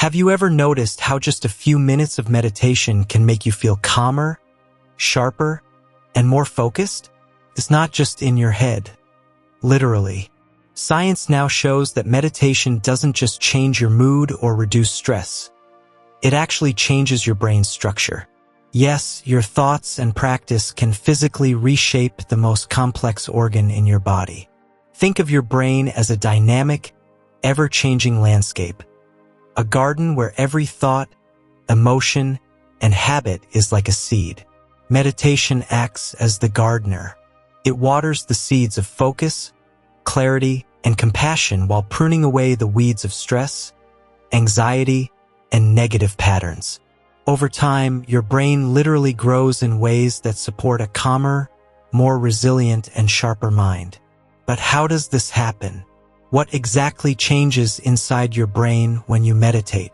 Have you ever noticed how just a few minutes of meditation can make you feel calmer, sharper, and more focused? It's not just in your head. Literally. Science now shows that meditation doesn't just change your mood or reduce stress. It actually changes your brain's structure. Yes, your thoughts and practice can physically reshape the most complex organ in your body. Think of your brain as a dynamic, ever-changing landscape. A garden where every thought, emotion, and habit is like a seed. Meditation acts as the gardener. It waters the seeds of focus, clarity, and compassion while pruning away the weeds of stress, anxiety, and negative patterns. Over time, your brain literally grows in ways that support a calmer, more resilient, and sharper mind. But how does this happen? What exactly changes inside your brain when you meditate?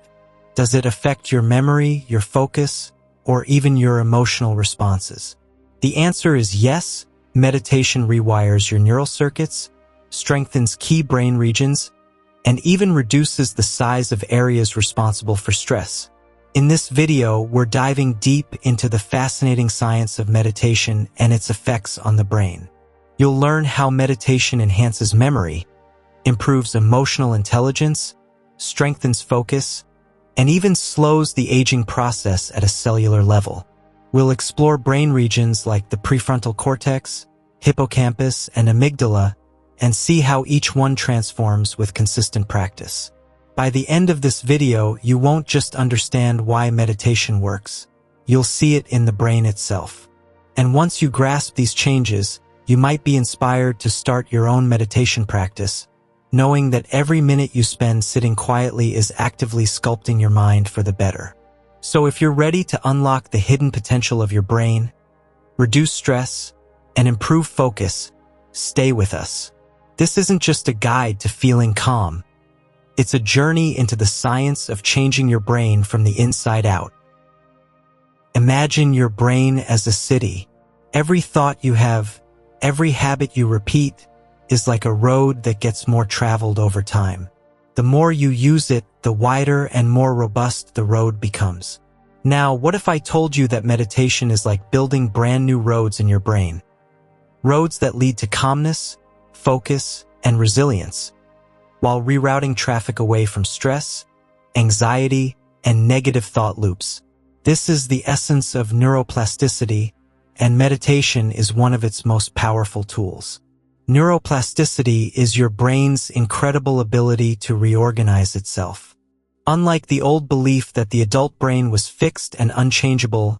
Does it affect your memory, your focus, or even your emotional responses? The answer is yes. Meditation rewires your neural circuits, strengthens key brain regions, and even reduces the size of areas responsible for stress. In this video, we're diving deep into the fascinating science of meditation and its effects on the brain. You'll learn how meditation enhances memory, improves emotional intelligence, strengthens focus, and even slows the aging process at a cellular level. We'll explore brain regions like the prefrontal cortex, hippocampus, and amygdala, and see how each one transforms with consistent practice. By the end of this video, you won't just understand why meditation works. You'll see it in the brain itself. And once you grasp these changes, you might be inspired to start your own meditation practice, knowing that every minute you spend sitting quietly is actively sculpting your mind for the better. So if you're ready to unlock the hidden potential of your brain, reduce stress, and improve focus, stay with us. This isn't just a guide to feeling calm. It's a journey into the science of changing your brain from the inside out. Imagine your brain as a city. Every thought you have, every habit you repeat, is like a road that gets more traveled over time. The more you use it, the wider and more robust the road becomes. Now, what if I told you that meditation is like building brand new roads in your brain? Roads that lead to calmness, focus, and resilience, while rerouting traffic away from stress, anxiety, and negative thought loops. This is the essence of neuroplasticity, and meditation is one of its most powerful tools. Neuroplasticity is your brain's incredible ability to reorganize itself. Unlike the old belief that the adult brain was fixed and unchangeable,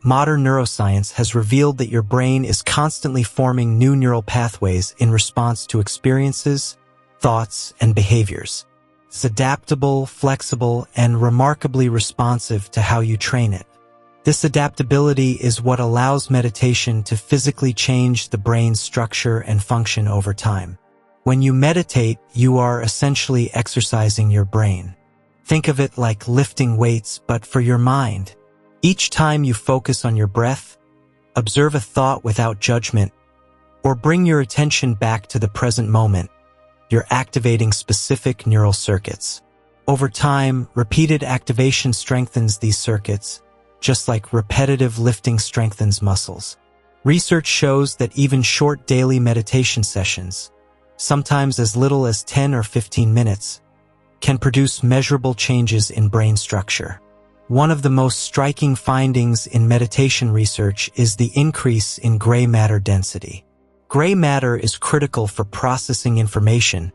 modern neuroscience has revealed that your brain is constantly forming new neural pathways in response to experiences, thoughts, and behaviors. It's adaptable, flexible, and remarkably responsive to how you train it. This adaptability is what allows meditation to physically change the brain's structure and function over time. When you meditate, you are essentially exercising your brain. Think of it like lifting weights, but for your mind. Each time you focus on your breath, observe a thought without judgment, or bring your attention back to the present moment, you're activating specific neural circuits. Over time, repeated activation strengthens these circuits, just like repetitive lifting strengthens muscles. Research shows that even short daily meditation sessions, sometimes as little as 10 or 15 minutes, can produce measurable changes in brain structure. One of the most striking findings in meditation research is the increase in gray matter density. Gray matter is critical for processing information,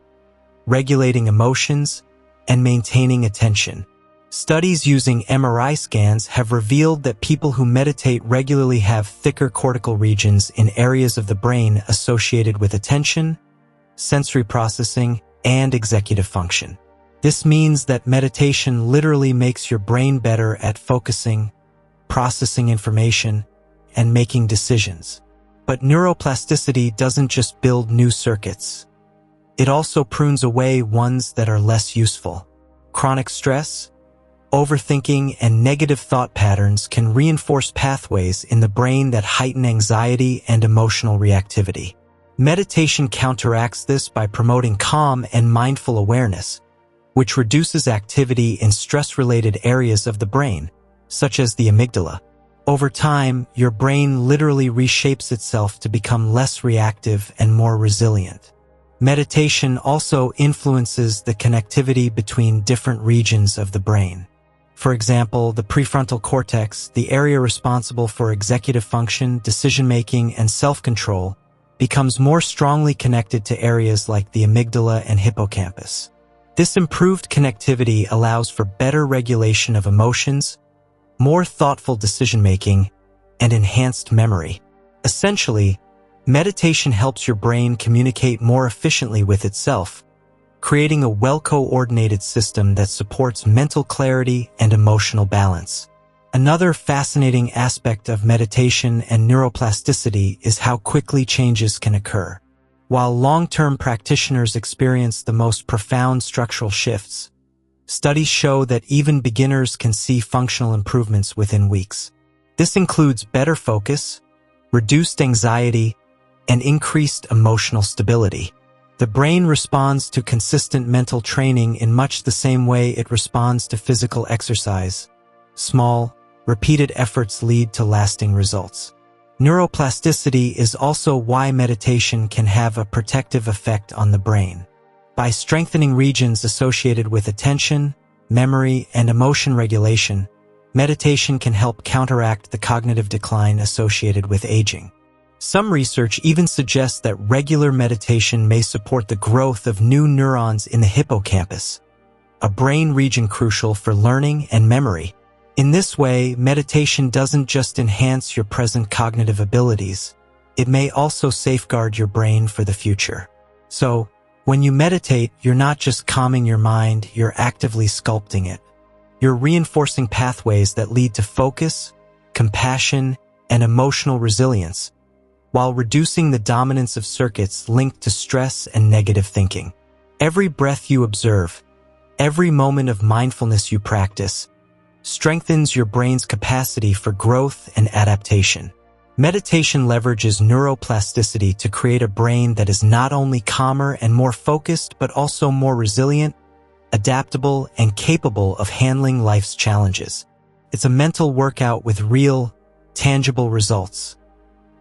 regulating emotions, and maintaining attention. Studies using MRI scans have revealed that people who meditate regularly have thicker cortical regions in areas of the brain associated with attention, sensory processing, and executive function. This means that meditation literally makes your brain better at focusing, processing information, and making decisions. But neuroplasticity doesn't just build new circuits. It also prunes away ones that are less useful. Chronic stress, overthinking, and negative thought patterns can reinforce pathways in the brain that heighten anxiety and emotional reactivity. Meditation counteracts this by promoting calm and mindful awareness, which reduces activity in stress-related areas of the brain, such as the amygdala. Over time, your brain literally reshapes itself to become less reactive and more resilient. Meditation also influences the connectivity between different regions of the brain. For example, the prefrontal cortex, the area responsible for executive function, decision-making, and self-control, becomes more strongly connected to areas like the amygdala and hippocampus. This improved connectivity allows for better regulation of emotions, more thoughtful decision-making, and enhanced memory. Essentially, meditation helps your brain communicate more efficiently with itself, creating a well-coordinated system that supports mental clarity and emotional balance. Another fascinating aspect of meditation and neuroplasticity is how quickly changes can occur. While long-term practitioners experience the most profound structural shifts, studies show that even beginners can see functional improvements within weeks. This includes better focus, reduced anxiety, and increased emotional stability. The brain responds to consistent mental training in much the same way it responds to physical exercise. Small, repeated efforts lead to lasting results. Neuroplasticity is also why meditation can have a protective effect on the brain. By strengthening regions associated with attention, memory, and emotion regulation, meditation can help counteract the cognitive decline associated with aging. Some research even suggests that regular meditation may support the growth of new neurons in the hippocampus, a brain region crucial for learning and memory. In this way, meditation doesn't just enhance your present cognitive abilities, it may also safeguard your brain for the future. So, when you meditate, you're not just calming your mind, you're actively sculpting it. You're reinforcing pathways that lead to focus, compassion, and emotional resilience, while reducing the dominance of circuits linked to stress and negative thinking. Every breath you observe, every moment of mindfulness you practice, strengthens your brain's capacity for growth and adaptation. Meditation leverages neuroplasticity to create a brain that is not only calmer and more focused, but also more resilient, adaptable, and capable of handling life's challenges. It's a mental workout with real, tangible results.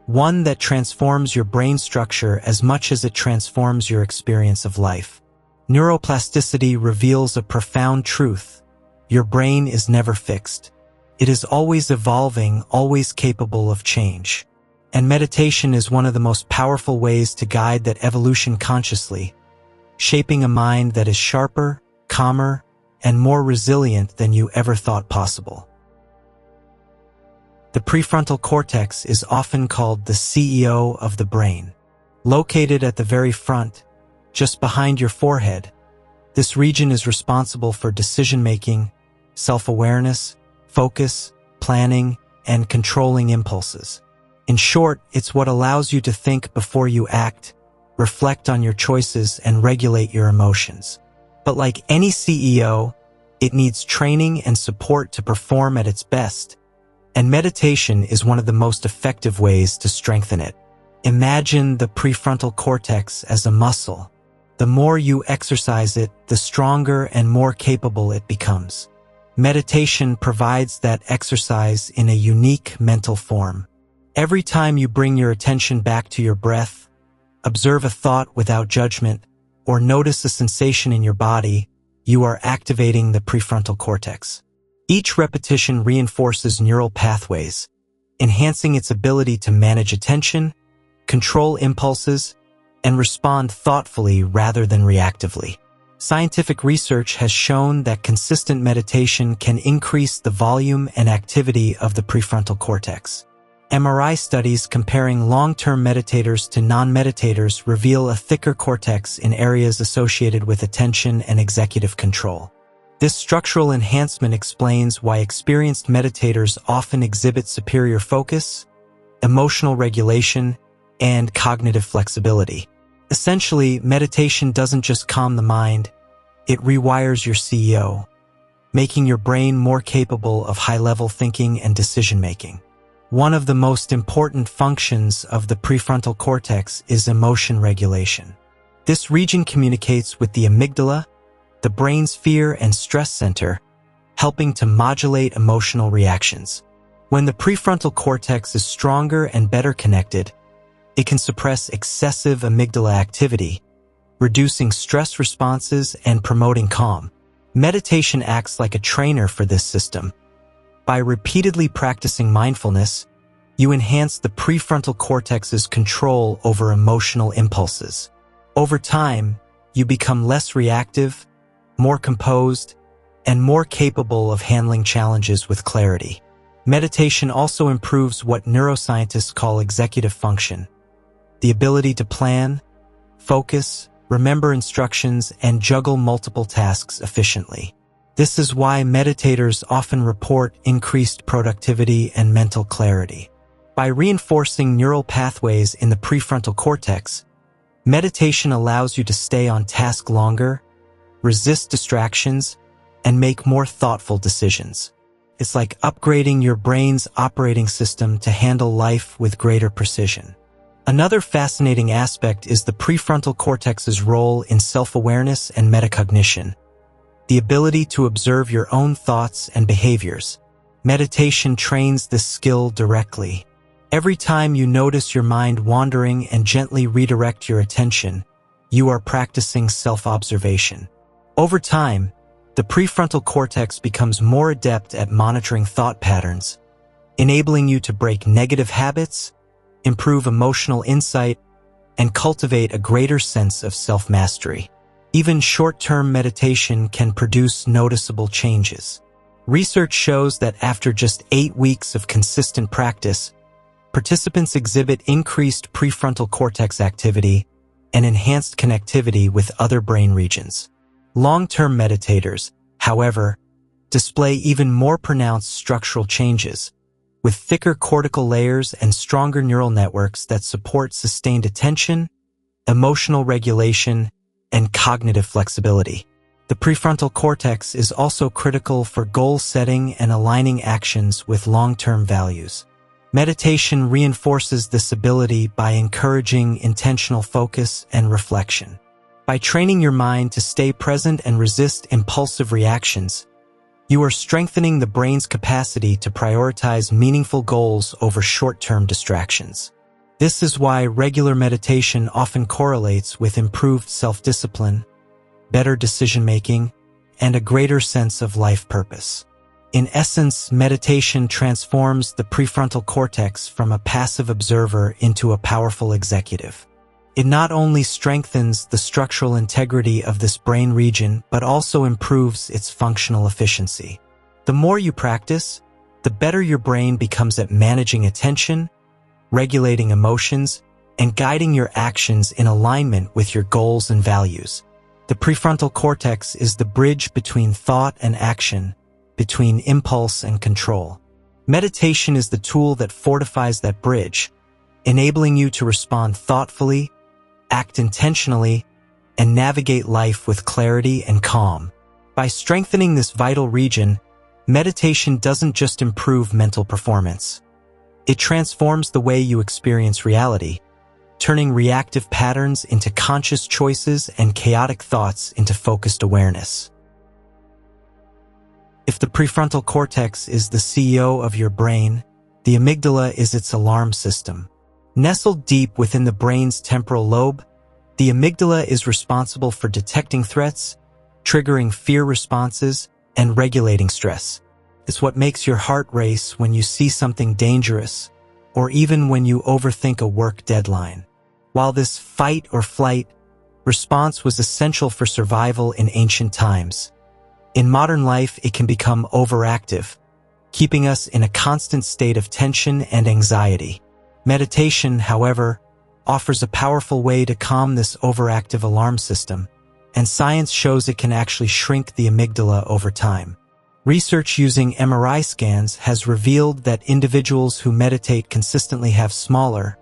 One that transforms your brain structure as much as it transforms your experience of life. Neuroplasticity reveals a profound truth. Your brain is never fixed. It is always evolving, always capable of change. And meditation is one of the most powerful ways to guide that evolution consciously, shaping a mind that is sharper, calmer, and more resilient than you ever thought possible. The prefrontal cortex is often called the CEO of the brain. Located at the very front, just behind your forehead, this region is responsible for decision-making, self-awareness, focus, planning, and controlling impulses. In short, it's what allows you to think before you act, reflect on your choices, and regulate your emotions. But like any CEO, it needs training and support to perform at its best. And meditation is one of the most effective ways to strengthen it. Imagine the prefrontal cortex as a muscle. The more you exercise it, the stronger and more capable it becomes. Meditation provides that exercise in a unique mental form. Every time you bring your attention back to your breath, observe a thought without judgment, or notice a sensation in your body, you are activating the prefrontal cortex. Each repetition reinforces neural pathways, enhancing its ability to manage attention, control impulses, and respond thoughtfully rather than reactively. Scientific research has shown that consistent meditation can increase the volume and activity of the prefrontal cortex. MRI studies comparing long-term meditators to non-meditators reveal a thicker cortex in areas associated with attention and executive control. This structural enhancement explains why experienced meditators often exhibit superior focus, emotional regulation, and cognitive flexibility. Essentially, meditation doesn't just calm the mind, it rewires your CEO, making your brain more capable of high-level thinking and decision-making. One of the most important functions of the prefrontal cortex is emotion regulation. This region communicates with the amygdala, the brain's fear and stress center, helping to modulate emotional reactions. When the prefrontal cortex is stronger and better connected, it can suppress excessive amygdala activity, reducing stress responses and promoting calm. Meditation acts like a trainer for this system. By repeatedly practicing mindfulness, you enhance the prefrontal cortex's control over emotional impulses. Over time, you become less reactive, more composed, and more capable of handling challenges with clarity. Meditation also improves what neuroscientists call executive function, the ability to plan, focus, remember instructions, and juggle multiple tasks efficiently. This is why meditators often report increased productivity and mental clarity. By reinforcing neural pathways in the prefrontal cortex, meditation allows you to stay on task longer, resist distractions, and make more thoughtful decisions. It's like upgrading your brain's operating system to handle life with greater precision. Another fascinating aspect is the prefrontal cortex's role in self-awareness and metacognition, the ability to observe your own thoughts and behaviors. Meditation trains this skill directly. Every time you notice your mind wandering and gently redirect your attention, you are practicing self-observation. Over time, the prefrontal cortex becomes more adept at monitoring thought patterns, enabling you to break negative habits, improve emotional insight, and cultivate a greater sense of self-mastery. Even short-term meditation can produce noticeable changes. Research shows that after just 8 weeks of consistent practice, participants exhibit increased prefrontal cortex activity and enhanced connectivity with other brain regions. Long-term meditators, however, display even more pronounced structural changes, with thicker cortical layers and stronger neural networks that support sustained attention, emotional regulation, and cognitive flexibility. The prefrontal cortex is also critical for goal setting and aligning actions with long-term values. Meditation reinforces this ability by encouraging intentional focus and reflection. By training your mind to stay present and resist impulsive reactions, you are strengthening the brain's capacity to prioritize meaningful goals over short-term distractions. This is why regular meditation often correlates with improved self-discipline, better decision-making, and a greater sense of life purpose. In essence, meditation transforms the prefrontal cortex from a passive observer into a powerful executive. It not only strengthens the structural integrity of this brain region, but also improves its functional efficiency. The more you practice, the better your brain becomes at managing attention, regulating emotions, and guiding your actions in alignment with your goals and values. The prefrontal cortex is the bridge between thought and action, between impulse and control. Meditation is the tool that fortifies that bridge, enabling you to respond thoughtfully, act intentionally, and navigate life with clarity and calm. By strengthening this vital region, meditation doesn't just improve mental performance. It transforms the way you experience reality, turning reactive patterns into conscious choices and chaotic thoughts into focused awareness. If the prefrontal cortex is the CEO of your brain, the amygdala is its alarm system. Nestled deep within the brain's temporal lobe, the amygdala is responsible for detecting threats, triggering fear responses, and regulating stress. It's what makes your heart race when you see something dangerous, or even when you overthink a work deadline. While this fight or flight response was essential for survival in ancient times, in modern life it can become overactive, keeping us in a constant state of tension and anxiety. Meditation, however, offers a powerful way to calm this overactive alarm system, and science shows it can actually shrink the amygdala over time. Research using MRI scans has revealed that individuals who meditate consistently have smaller,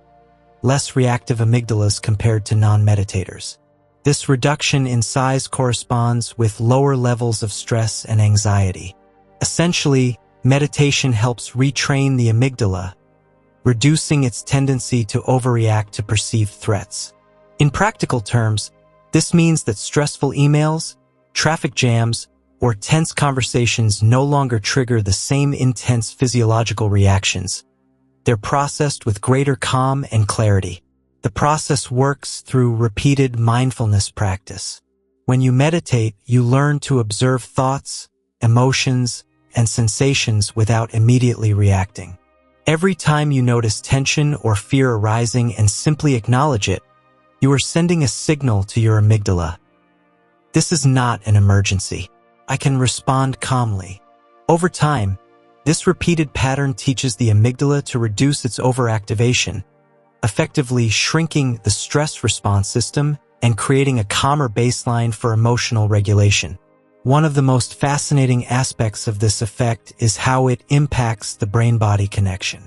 less reactive amygdalas compared to non-meditators. This reduction in size corresponds with lower levels of stress and anxiety. Essentially, meditation helps retrain the amygdala, reducing its tendency to overreact to perceived threats. In practical terms, this means that stressful emails, Traffic jams or tense conversations no longer trigger the same intense physiological reactions. They're processed with greater calm and clarity. The process works through repeated mindfulness practice. When you meditate, you learn to observe thoughts, emotions, and sensations without immediately reacting. Every time you notice tension or fear arising and simply acknowledge it, you are sending a signal to your amygdala. This is not an emergency. I can respond calmly. Over time, this repeated pattern teaches the amygdala to reduce its overactivation, effectively shrinking the stress response system and creating a calmer baseline for emotional regulation. One of the most fascinating aspects of this effect is how it impacts the brain-body connection.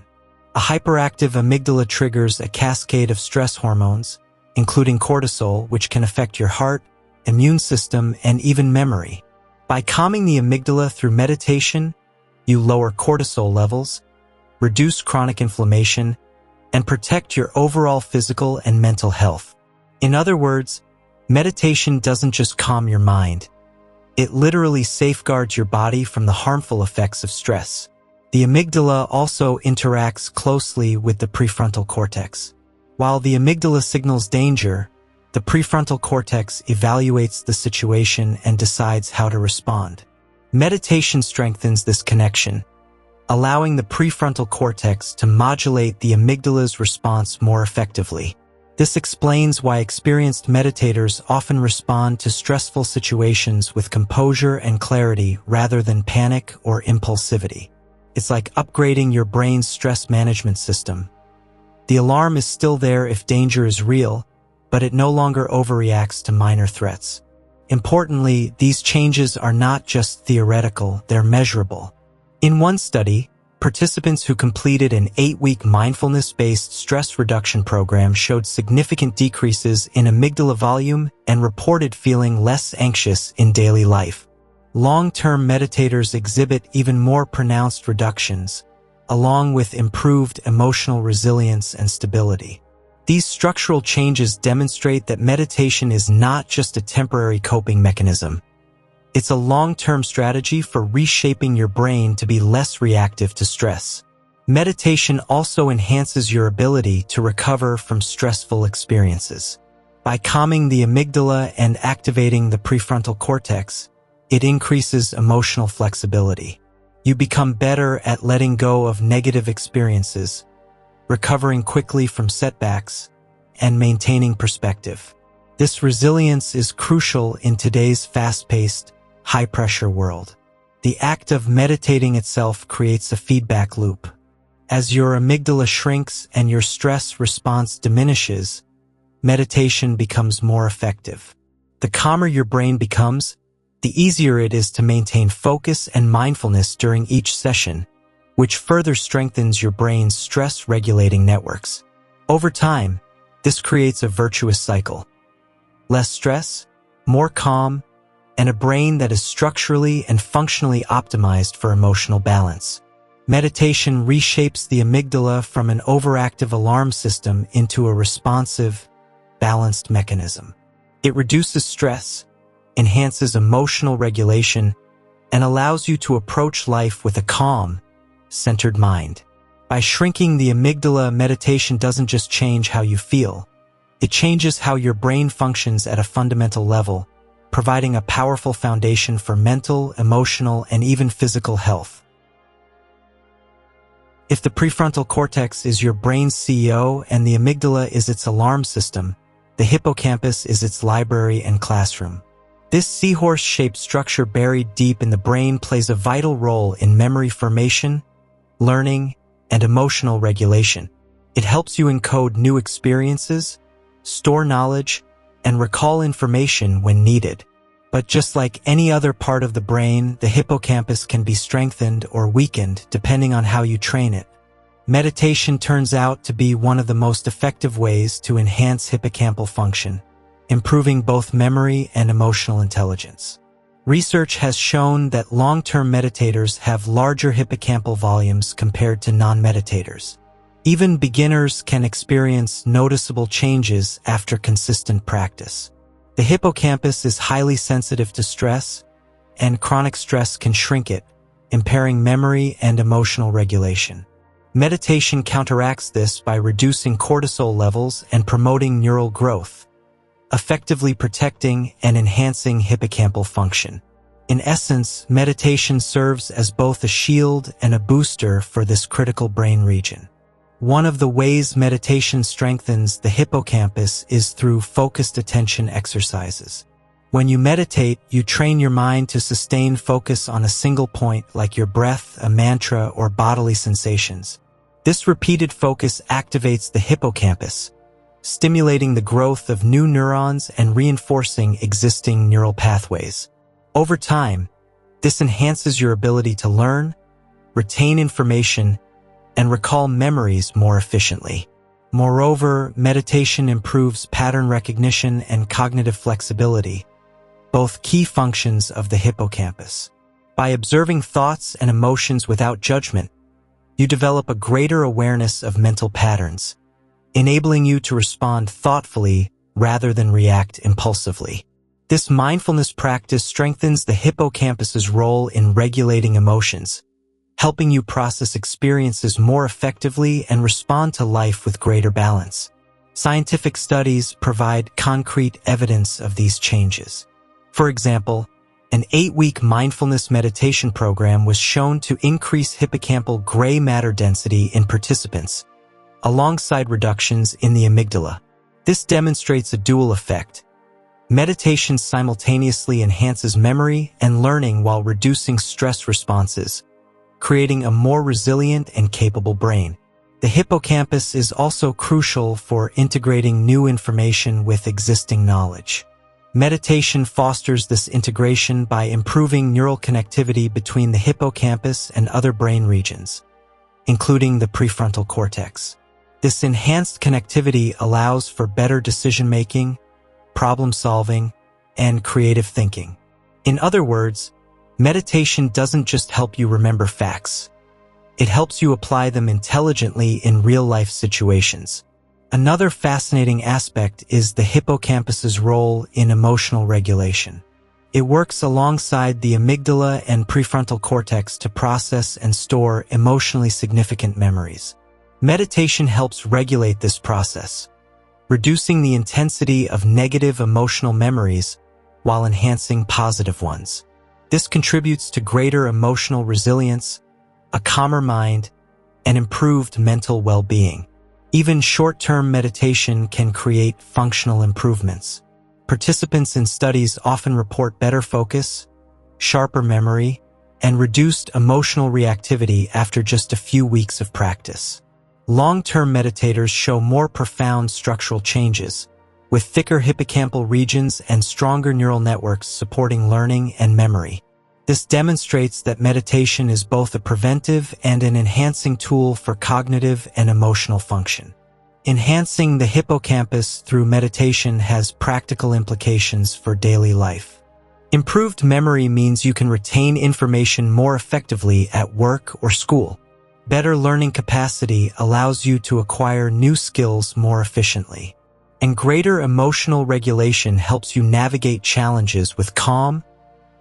A hyperactive amygdala triggers a cascade of stress hormones, including cortisol, which can affect your heart, immune system, and even memory. By calming the amygdala through meditation, you lower cortisol levels, reduce chronic inflammation, and protect your overall physical and mental health. In other words, meditation doesn't just calm your mind. It literally safeguards your body from the harmful effects of stress. The amygdala also interacts closely with the prefrontal cortex. While the amygdala signals danger, the prefrontal cortex evaluates the situation and decides how to respond. Meditation strengthens this connection, allowing the prefrontal cortex to modulate the amygdala's response more effectively. This explains why experienced meditators often respond to stressful situations with composure and clarity rather than panic or impulsivity. It's like upgrading your brain's stress management system. The alarm is still there if danger is real, but it no longer overreacts to minor threats. Importantly, these changes are not just theoretical, they're measurable. In one study, participants who completed an 8-week mindfulness-based stress reduction program showed significant decreases in amygdala volume and reported feeling less anxious in daily life. Long-term meditators exhibit even more pronounced reductions, along with improved emotional resilience and stability. These structural changes demonstrate that meditation is not just a temporary coping mechanism. It's a long-term strategy for reshaping your brain to be less reactive to stress. Meditation also enhances your ability to recover from stressful experiences. By calming the amygdala and activating the prefrontal cortex, it increases emotional flexibility. You become better at letting go of negative experiences, recovering quickly from setbacks, and maintaining perspective. This resilience is crucial in today's fast-paced, high-pressure world. The act of meditating itself creates a feedback loop. As your amygdala shrinks and your stress response diminishes, meditation becomes more effective. The calmer your brain becomes, the easier it is to maintain focus and mindfulness during each session, which further strengthens your brain's stress-regulating networks. Over time, this creates a virtuous cycle. Less stress, more calm, and a brain that is structurally and functionally optimized for emotional balance. Meditation reshapes the amygdala from an overactive alarm system into a responsive, balanced mechanism. It reduces stress, enhances emotional regulation, and allows you to approach life with a calm, centered mind. By shrinking the amygdala, meditation doesn't just change how you feel. It changes how your brain functions at a fundamental level, providing a powerful foundation for mental, emotional, and even physical health. If the prefrontal cortex is your brain's CEO and the amygdala is its alarm system, the hippocampus is its library and classroom. This seahorse-shaped structure buried deep in the brain plays a vital role in memory formation, learning, and emotional regulation. It helps you encode new experiences, store knowledge, and recall information when needed. But just like any other part of the brain, the hippocampus can be strengthened or weakened depending on how you train it. Meditation turns out to be one of the most effective ways to enhance hippocampal function, improving both memory and emotional intelligence. Research has shown that long-term meditators have larger hippocampal volumes compared to non-meditators. Even beginners can experience noticeable changes after consistent practice. The hippocampus is highly sensitive to stress, and chronic stress can shrink it, impairing memory and emotional regulation. Meditation counteracts this by reducing cortisol levels and promoting neural growth, effectively protecting and enhancing hippocampal function. In essence, meditation serves as both a shield and a booster for this critical brain region. One of the ways meditation strengthens the hippocampus is through focused attention exercises. When you meditate, you train your mind to sustain focus on a single point like your breath, a mantra, or bodily sensations. This repeated focus activates the hippocampus, stimulating the growth of new neurons and reinforcing existing neural pathways. Over time, this enhances your ability to learn, retain information, and recall memories more efficiently. Moreover, meditation improves pattern recognition and cognitive flexibility, both key functions of the hippocampus. By observing thoughts and emotions without judgment, you develop a greater awareness of mental patterns, enabling you to respond thoughtfully rather than react impulsively. This mindfulness practice strengthens the hippocampus's role in regulating emotions, helping you process experiences more effectively and respond to life with greater balance. Scientific studies provide concrete evidence of these changes. For example, an 8-week mindfulness meditation program was shown to increase hippocampal gray matter density in participants, alongside reductions in the amygdala. This demonstrates a dual effect. Meditation simultaneously enhances memory and learning while reducing stress responses, creating a more resilient and capable brain. The hippocampus is also crucial for integrating new information with existing knowledge. Meditation fosters this integration by improving neural connectivity between the hippocampus and other brain regions, including the prefrontal cortex. This enhanced connectivity allows for better decision-making, problem-solving, and creative thinking. In other words, meditation doesn't just help you remember facts. It helps you apply them intelligently in real-life situations. Another fascinating aspect is the hippocampus's role in emotional regulation. It works alongside the amygdala and prefrontal cortex to process and store emotionally significant memories. Meditation helps regulate this process, reducing the intensity of negative emotional memories while enhancing positive ones. This contributes to greater emotional resilience, a calmer mind, and improved mental well-being. Even short-term meditation can create functional improvements. Participants in studies often report better focus, sharper memory, and reduced emotional reactivity after just a few weeks of practice. Long-term meditators show more profound structural changes, with thicker hippocampal regions and stronger neural networks supporting learning and memory. This demonstrates that meditation is both a preventive and an enhancing tool for cognitive and emotional function. Enhancing the hippocampus through meditation has practical implications for daily life. Improved memory means you can retain information more effectively at work or school. Better learning capacity allows you to acquire new skills more efficiently. And greater emotional regulation helps you navigate challenges with calm,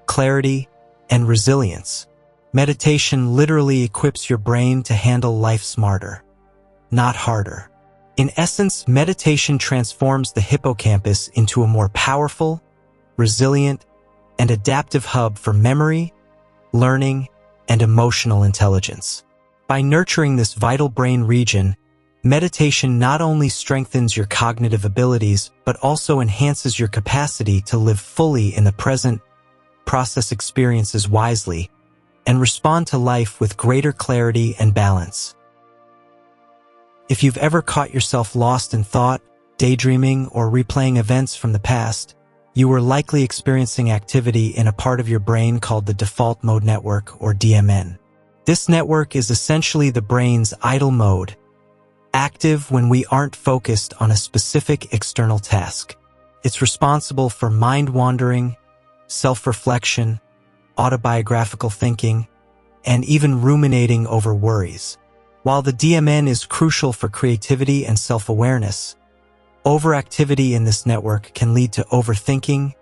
clarity, and resilience. Meditation literally equips your brain to handle life smarter, not harder. In essence, meditation transforms the hippocampus into a more powerful, resilient, and adaptive hub for memory, learning, and emotional intelligence. By nurturing this vital brain region, meditation not only strengthens your cognitive abilities, but also enhances your capacity to live fully in the present, process experiences wisely, and respond to life with greater clarity and balance. If you've ever caught yourself lost in thought, daydreaming, or replaying events from the past, you were likely experiencing activity in a part of your brain called the default mode network, or DMN. This network is essentially the brain's idle mode, active when we aren't focused on a specific external task. It's responsible for mind-wandering, self-reflection, autobiographical thinking, and even ruminating over worries. While the DMN is crucial for creativity and self-awareness, Overactivity in this network can lead to overthinking,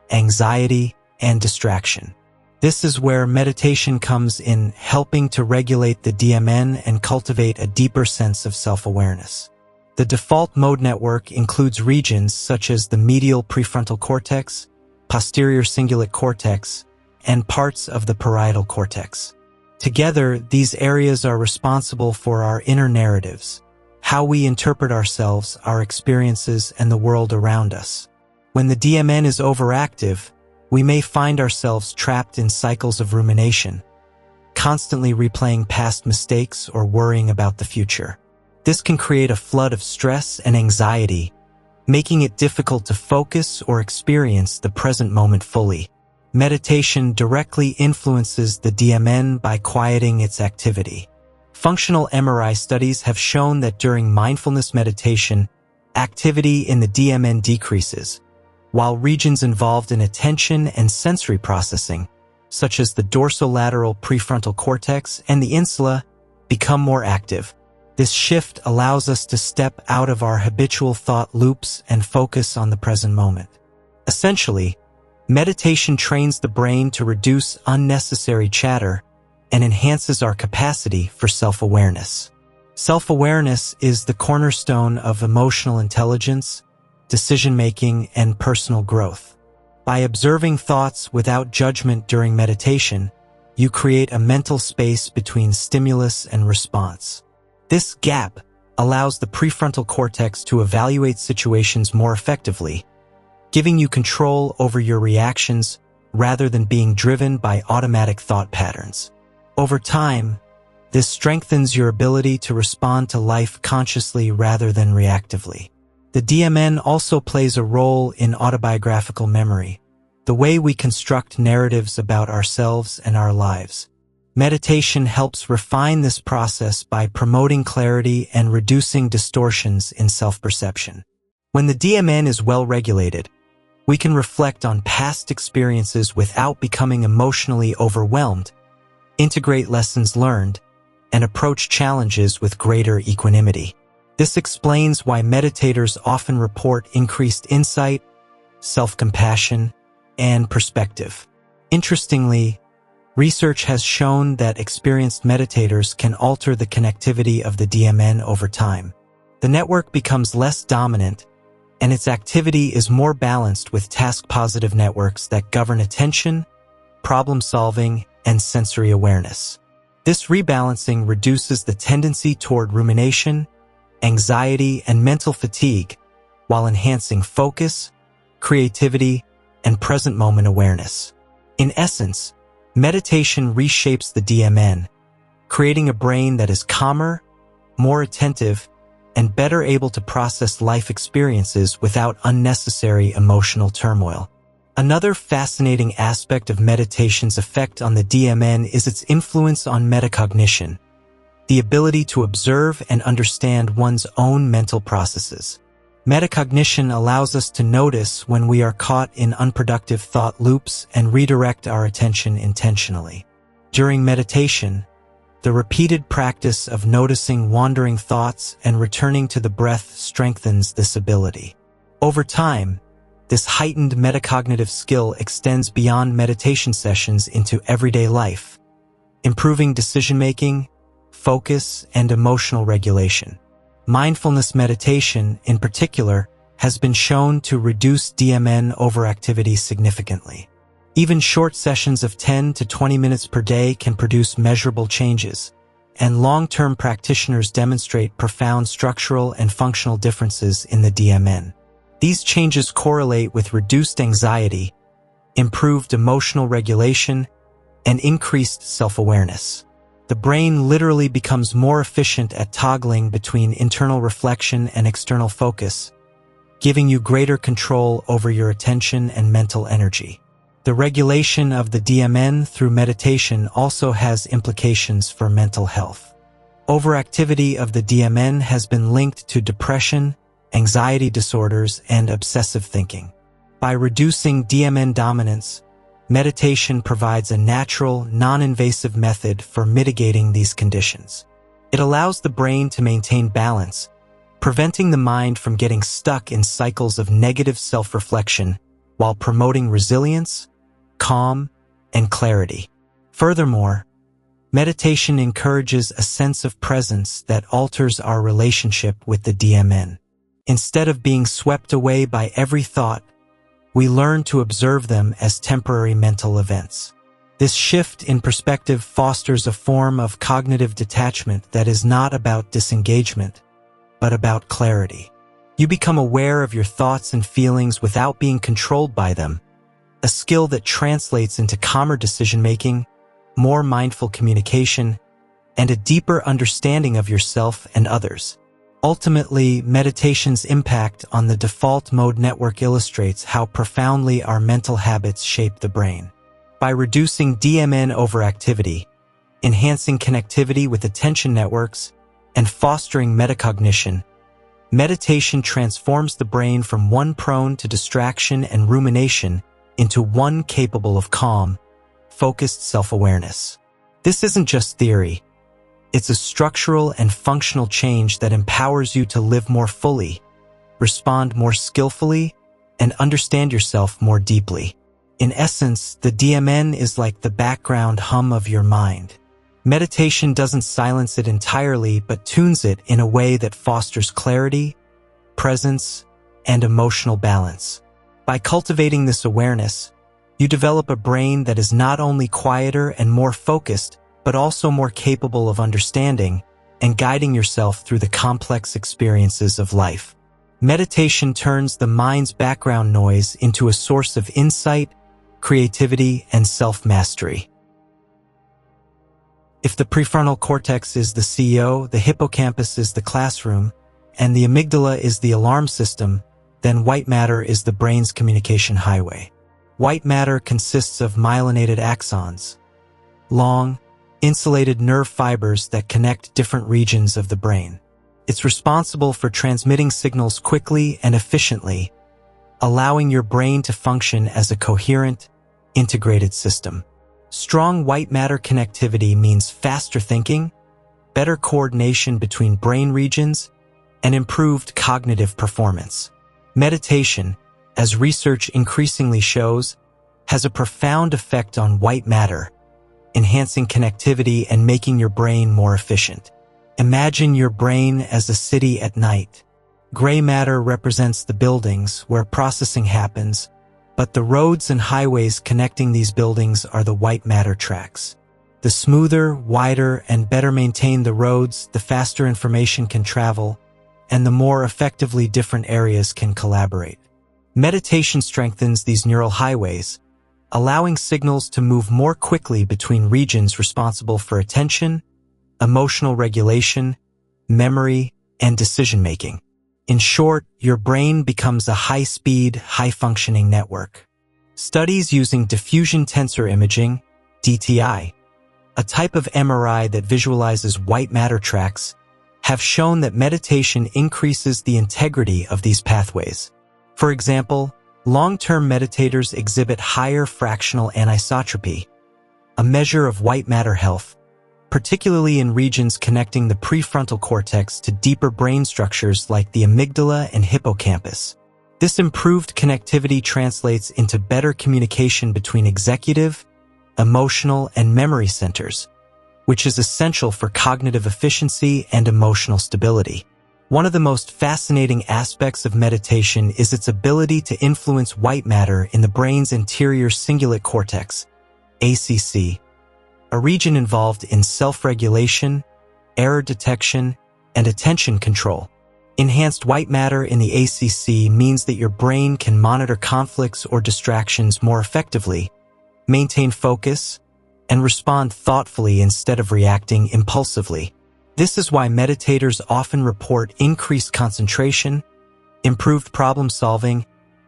anxiety, and distraction. This is where meditation comes in, helping to regulate the DMN and cultivate a deeper sense of self-awareness. The default mode network includes regions such as the medial prefrontal cortex, posterior cingulate cortex, and parts of the parietal cortex. Together, these areas are responsible for our inner narratives, how we interpret ourselves, our experiences, and the world around us. When the DMN is overactive, we may find ourselves trapped in cycles of rumination, constantly replaying past mistakes or worrying about the future. This can create a flood of stress and anxiety, making it difficult to focus or experience the present moment fully. Meditation directly influences the DMN by quieting its activity. Functional MRI studies have shown that during mindfulness meditation, activity in the DMN decreases, while regions involved in attention and sensory processing, such as the dorsolateral prefrontal cortex and the insula, become more active. This shift allows us to step out of our habitual thought loops and focus on the present moment. Essentially, meditation trains the brain to reduce unnecessary chatter and enhances our capacity for self-awareness. Self-awareness is the cornerstone of emotional intelligence, decision-making, and personal growth. By observing thoughts without judgment during meditation, you create a mental space between stimulus and response. This gap allows the prefrontal cortex to evaluate situations more effectively, giving you control over your reactions rather than being driven by automatic thought patterns. Over time, this strengthens your ability to respond to life consciously rather than reactively. The DMN also plays a role in autobiographical memory, the way we construct narratives about ourselves and our lives. Meditation helps refine this process by promoting clarity and reducing distortions in self-perception. When the DMN is well regulated, we can reflect on past experiences without becoming emotionally overwhelmed, integrate lessons learned, and approach challenges with greater equanimity. This explains why meditators often report increased insight, self-compassion, and perspective. Interestingly, research has shown that experienced meditators can alter the connectivity of the DMN over time. The network becomes less dominant, and its activity is more balanced with task-positive networks that govern attention, problem-solving, and sensory awareness. This rebalancing reduces the tendency toward rumination, anxiety, and mental fatigue, while enhancing focus, creativity, and present moment awareness. In essence, meditation reshapes the DMN, creating a brain that is calmer, more attentive, and better able to process life experiences without unnecessary emotional turmoil. Another fascinating aspect of meditation's effect on the DMN is its influence on metacognition, the ability to observe and understand one's own mental processes. Metacognition allows us to notice when we are caught in unproductive thought loops and redirect our attention intentionally. During meditation, the repeated practice of noticing wandering thoughts and returning to the breath strengthens this ability. Over time, this heightened metacognitive skill extends beyond meditation sessions into everyday life, improving decision-making, focus, and emotional regulation. Mindfulness meditation, in particular, has been shown to reduce DMN overactivity significantly. Even short sessions of 10 to 20 minutes per day can produce measurable changes, and long-term practitioners demonstrate profound structural and functional differences in the DMN. These changes correlate with reduced anxiety, improved emotional regulation, and increased self-awareness. The brain literally becomes more efficient at toggling between internal reflection and external focus, giving you greater control over your attention and mental energy. The regulation of the DMN through meditation also has implications for mental health. Overactivity of the DMN has been linked to depression, anxiety disorders, and obsessive thinking. By reducing DMN dominance, meditation provides a natural, non-invasive method for mitigating these conditions. It allows the brain to maintain balance, preventing the mind from getting stuck in cycles of negative self-reflection while promoting resilience, calm, and clarity. Furthermore, meditation encourages a sense of presence that alters our relationship with the DMN. Instead of being swept away by every thought, we learn to observe them as temporary mental events. This shift in perspective fosters a form of cognitive detachment that is not about disengagement, but about clarity. You become aware of your thoughts and feelings without being controlled by them, a skill that translates into calmer decision-making, more mindful communication, and a deeper understanding of yourself and others. Ultimately, meditation's impact on the default mode network illustrates how profoundly our mental habits shape the brain. By reducing DMN overactivity, enhancing connectivity with attention networks, and fostering metacognition, meditation transforms the brain from one prone to distraction and rumination into one capable of calm, focused self-awareness. This isn't just theory. It's a structural and functional change that empowers you to live more fully, respond more skillfully, and understand yourself more deeply. In essence, the DMN is like the background hum of your mind. Meditation doesn't silence it entirely, but tunes it in a way that fosters clarity, presence, and emotional balance. By cultivating this awareness, you develop a brain that is not only quieter and more focused, but also more capable of understanding and guiding yourself through the complex experiences of life. Meditation turns the mind's background noise into a source of insight, creativity, and self-mastery. If the prefrontal cortex is the CEO, the hippocampus is the classroom, and the amygdala is the alarm system, then white matter is the brain's communication highway. White matter consists of myelinated axons, long, insulated nerve fibers that connect different regions of the brain. It's responsible for transmitting signals quickly and efficiently, allowing your brain to function as a coherent, integrated system. Strong white matter connectivity means faster thinking, better coordination between brain regions, and improved cognitive performance. Meditation, as research increasingly shows, has a profound effect on white matter, enhancing connectivity and making your brain more efficient. Imagine your brain as a city at night. Gray matter represents the buildings where processing happens, but the roads and highways connecting these buildings are the white matter tracks. The smoother, wider, and better maintained the roads, the faster information can travel, and the more effectively different areas can collaborate. Meditation strengthens these neural highways, allowing signals to move more quickly between regions responsible for attention, emotional regulation, memory, and decision-making. In short, your brain becomes a high-speed, high-functioning network. Studies using diffusion tensor imaging, DTI, a type of MRI that visualizes white matter tracks, have shown that meditation increases the integrity of these pathways. For example, long-term meditators exhibit higher fractional anisotropy, a measure of white matter health, particularly in regions connecting the prefrontal cortex to deeper brain structures like the amygdala and hippocampus. This improved connectivity translates into better communication between executive, emotional, and memory centers, which is essential for cognitive efficiency and emotional stability. One of the most fascinating aspects of meditation is its ability to influence white matter in the brain's anterior cingulate cortex, ACC, a region involved in self-regulation, error detection, and attention control. Enhanced white matter in the ACC means that your brain can monitor conflicts or distractions more effectively, maintain focus, and respond thoughtfully instead of reacting impulsively. This is why meditators often report increased concentration, improved problem-solving,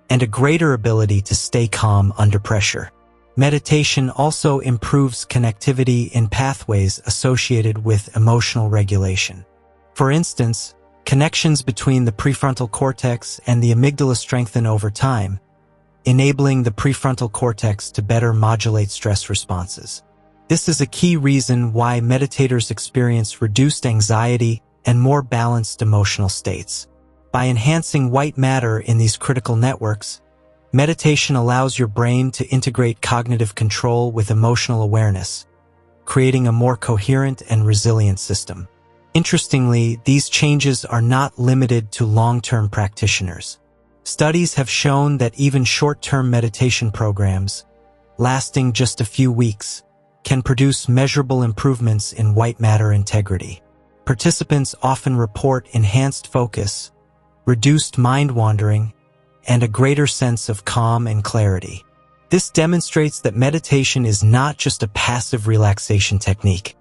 and a greater ability to stay calm under pressure. Meditation also improves connectivity in pathways associated with emotional regulation. For instance, connections between the prefrontal cortex and the amygdala strengthen over time, enabling the prefrontal cortex to better modulate stress responses. This is a key reason why meditators experience reduced anxiety, and more balanced emotional states. By enhancing white matter in these critical networks, meditation allows your brain to integrate cognitive control with emotional awareness, creating a more coherent and resilient system. Interestingly, these changes are not limited to long-term practitioners. Studies have shown that even short-term meditation programs, lasting just a few weeks, can produce measurable improvements in white matter integrity. Participants often report enhanced focus, reduced mind wandering, and a greater sense of calm and clarity. This demonstrates that meditation is not just a passive relaxation technique.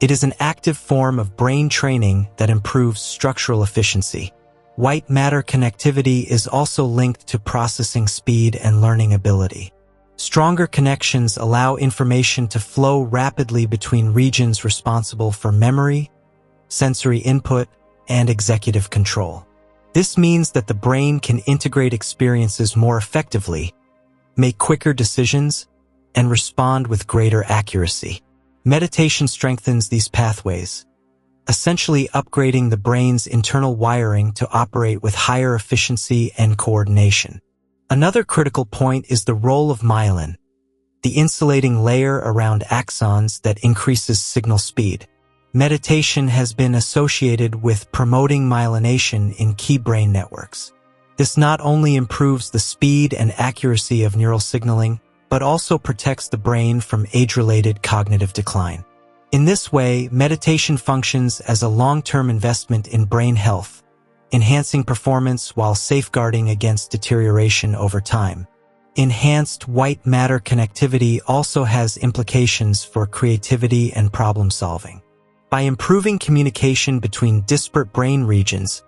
It is an active form of brain training that improves structural efficiency. White matter connectivity is also linked to processing speed and learning ability. Stronger connections allow information to flow rapidly between regions responsible for memory, sensory input, and executive control. This means that the brain can integrate experiences more effectively, make quicker decisions, and respond with greater accuracy. Meditation strengthens these pathways, essentially upgrading the brain's internal wiring to operate with higher efficiency and coordination. Another critical point is the role of myelin, the insulating layer around axons that increases signal speed. Meditation has been associated with promoting myelination in key brain networks. This not only improves the speed and accuracy of neural signaling, but also protects the brain from age-related cognitive decline. In this way, meditation functions as a long-term investment in brain health, enhancing performance while safeguarding against deterioration over time. Enhanced white matter connectivity also has implications for creativity and problem-solving. By improving communication between disparate brain regions,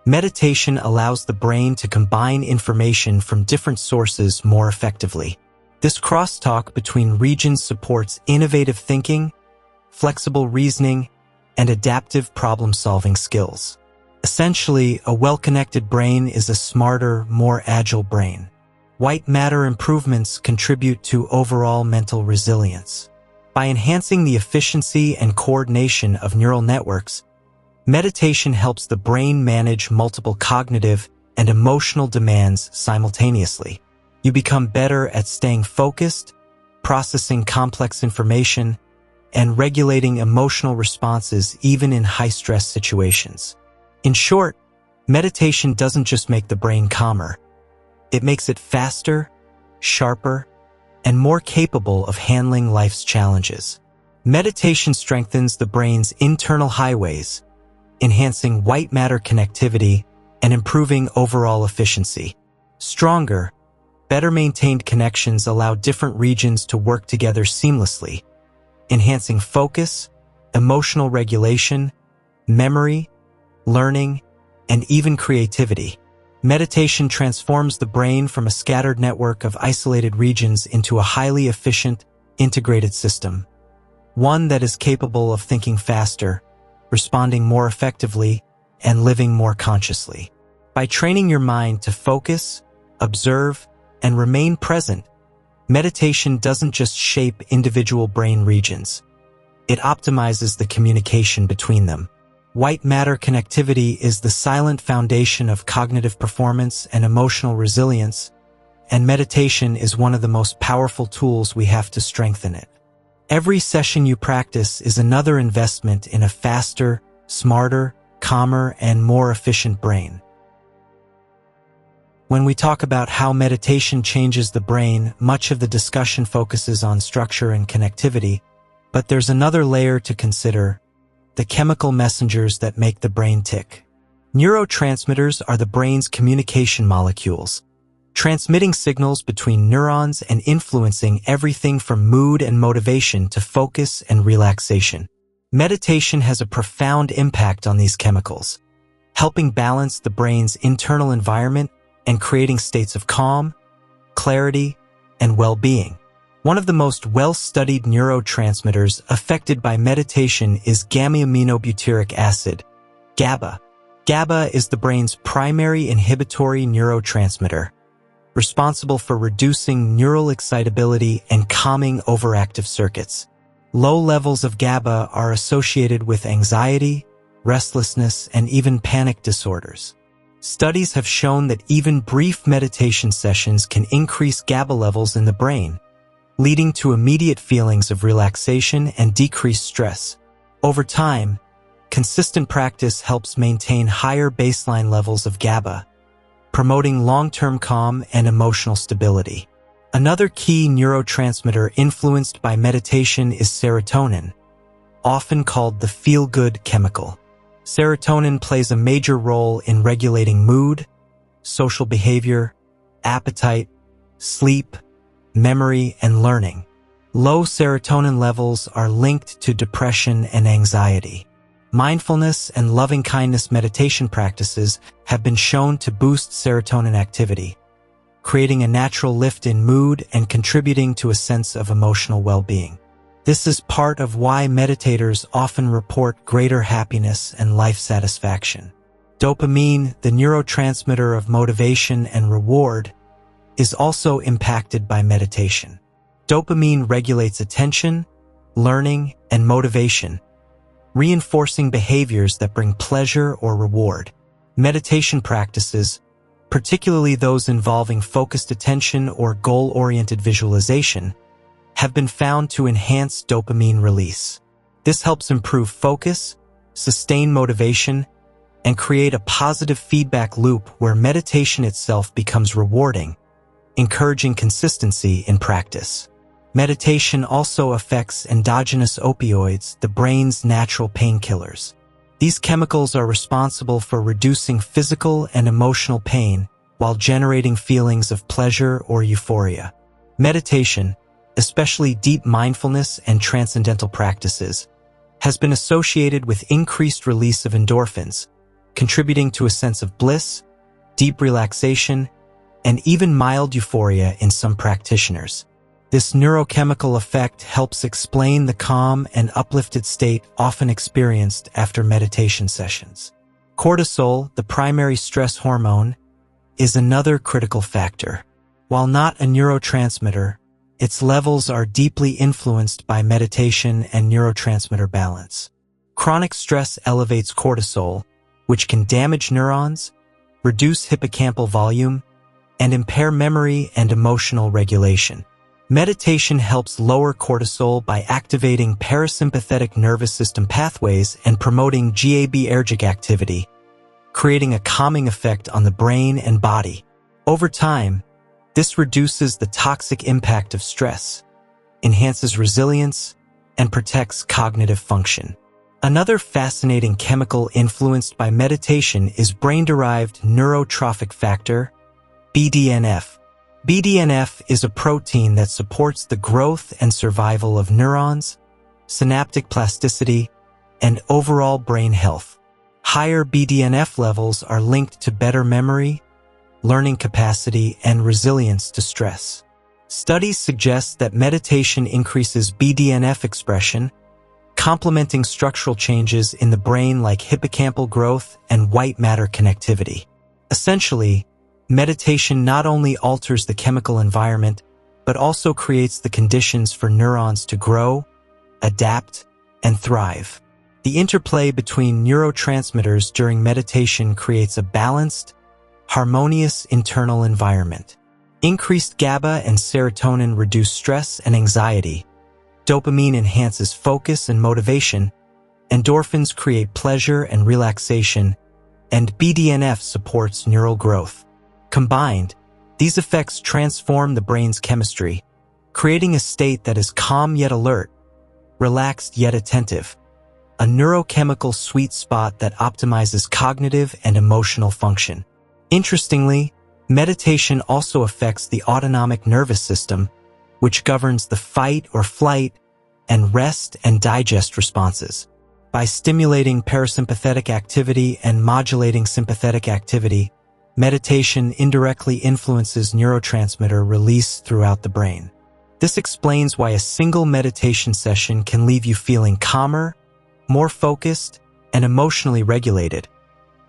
meditation allows the brain to combine information from different sources more effectively. This crosstalk between regions supports innovative thinking, flexible reasoning, and adaptive problem-solving skills. Essentially, a well-connected brain is a smarter, more agile brain. White matter improvements contribute to overall mental resilience. By enhancing the efficiency and coordination of neural networks, meditation helps the brain manage multiple cognitive and emotional demands simultaneously. You become better at staying focused, processing complex information, and regulating emotional responses even in high-stress situations. In short, meditation doesn't just make the brain calmer. It makes it faster, sharper, and more capable of handling life's challenges. Meditation strengthens the brain's internal highways, enhancing white matter connectivity and improving overall efficiency. Stronger, better maintained connections allow different regions to work together seamlessly, enhancing focus, emotional regulation, memory, learning, and even creativity. Meditation transforms the brain from a scattered network of isolated regions into a highly efficient, integrated system, one that is capable of thinking faster, responding more effectively, and living more consciously. By training your mind to focus, observe, and remain present, meditation doesn't just shape individual brain regions. It optimizes the communication between them. White matter connectivity is the silent foundation of cognitive performance and emotional resilience, and meditation is one of the most powerful tools we have to strengthen it. Every session you practice is another investment in a faster, smarter, calmer, and more efficient brain. When we talk about how meditation changes the brain, much of the discussion focuses on structure and connectivity, but there's another layer to consider: the chemical messengers that make the brain tick. Neurotransmitters are the brain's communication molecules, transmitting signals between neurons and influencing everything from mood and motivation to focus and relaxation. Meditation has a profound impact on these chemicals, helping balance the brain's internal environment and creating states of calm, clarity, and well-being. One of the most well-studied neurotransmitters affected by meditation is gamma-aminobutyric acid, GABA. GABA is the brain's primary inhibitory neurotransmitter, responsible for reducing neural excitability and calming overactive circuits. Low levels of GABA are associated with anxiety, restlessness, and even panic disorders. Studies have shown that even brief meditation sessions can increase GABA levels in the brain, leading to immediate feelings of relaxation and decreased stress. Over time, consistent practice helps maintain higher baseline levels of GABA, promoting long-term calm and emotional stability. Another key neurotransmitter influenced by meditation is serotonin, often called the feel-good chemical. Serotonin plays a major role in regulating mood, social behavior, appetite, sleep, memory, and learning. Low serotonin levels are linked to depression and anxiety. Mindfulness and loving-kindness meditation practices have been shown to boost serotonin activity, creating a natural lift in mood and contributing to a sense of emotional well-being. This is part of why meditators often report greater happiness and life satisfaction. Dopamine, the neurotransmitter of motivation and reward, is also impacted by meditation. Dopamine regulates attention, learning, and motivation, reinforcing behaviors that bring pleasure or reward. Meditation practices, particularly those involving focused attention or goal-oriented visualization, have been found to enhance dopamine release. This helps improve focus, sustain motivation, and create a positive feedback loop where meditation itself becomes rewarding, encouraging consistency in practice. Meditation also affects endogenous opioids, the brain's natural painkillers. These chemicals are responsible for reducing physical and emotional pain while generating feelings of pleasure or euphoria. Meditation, especially deep mindfulness and transcendental practices, has been associated with increased release of endorphins, contributing to a sense of bliss, deep relaxation, and even mild euphoria in some practitioners. This neurochemical effect helps explain the calm and uplifted state often experienced after meditation sessions. Cortisol, the primary stress hormone, is another critical factor. While not a neurotransmitter, its levels are deeply influenced by meditation and neurotransmitter balance. Chronic stress elevates cortisol, which can damage neurons, reduce hippocampal volume, and impair memory and emotional regulation. Meditation helps lower cortisol by activating parasympathetic nervous system pathways and promoting GABAergic activity, creating a calming effect on the brain and body. Over time, this reduces the toxic impact of stress, enhances resilience, and protects cognitive function. Another fascinating chemical influenced by meditation is brain-derived neurotrophic factor, BDNF. BDNF is a protein that supports the growth and survival of neurons, synaptic plasticity, and overall brain health. Higher BDNF levels are linked to better memory, learning capacity, and resilience to stress. Studies suggest that meditation increases BDNF expression, complementing structural changes in the brain like hippocampal growth and white matter connectivity. Essentially, meditation not only alters the chemical environment, but also creates the conditions for neurons to grow, adapt, and thrive. The interplay between neurotransmitters during meditation creates a balanced, harmonious internal environment. Increased GABA and serotonin reduce stress and anxiety. Dopamine enhances focus and motivation. Endorphins create pleasure and relaxation, and BDNF supports neural growth. Combined, these effects transform the brain's chemistry, creating a state that is calm yet alert, relaxed yet attentive, a neurochemical sweet spot that optimizes cognitive and emotional function. Interestingly, meditation also affects the autonomic nervous system, which governs the fight or flight and rest and digest responses. By stimulating parasympathetic activity and modulating sympathetic activity, meditation indirectly influences neurotransmitter release throughout the brain. This explains why a single meditation session can leave you feeling calmer, more focused, and emotionally regulated,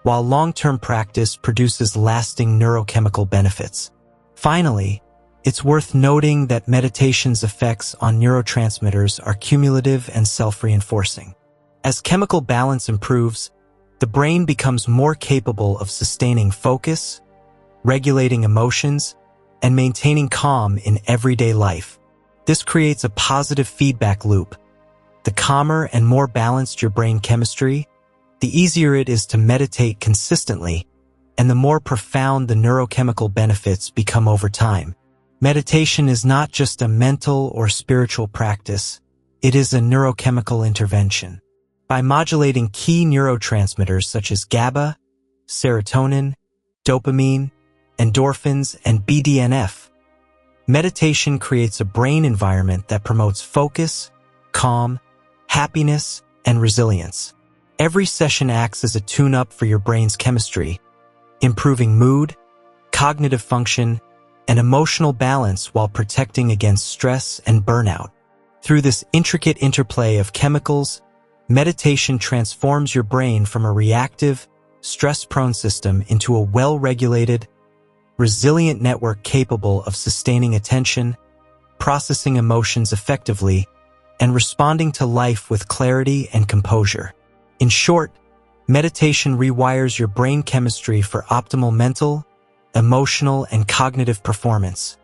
while long-term practice produces lasting neurochemical benefits. Finally, it's worth noting that meditation's effects on neurotransmitters are cumulative and self-reinforcing. As chemical balance improves, the brain becomes more capable of sustaining focus, regulating emotions, and maintaining calm in everyday life. This creates a positive feedback loop. The calmer and more balanced your brain chemistry, the easier it is to meditate consistently, and the more profound the neurochemical benefits become over time. Meditation is not just a mental or spiritual practice, it is a neurochemical intervention. By modulating key neurotransmitters such as GABA, serotonin, dopamine, endorphins, and BDNF, meditation creates a brain environment that promotes focus, calm, happiness, and resilience. Every session acts as a tune-up for your brain's chemistry, improving mood, cognitive function, and emotional balance while protecting against stress and burnout. Through this intricate interplay of chemicals, meditation transforms your brain from a reactive, stress-prone system into a well-regulated, resilient network capable of sustaining attention, processing emotions effectively, and responding to life with clarity and composure. In short, meditation rewires your brain chemistry for optimal mental, emotional, and cognitive performance.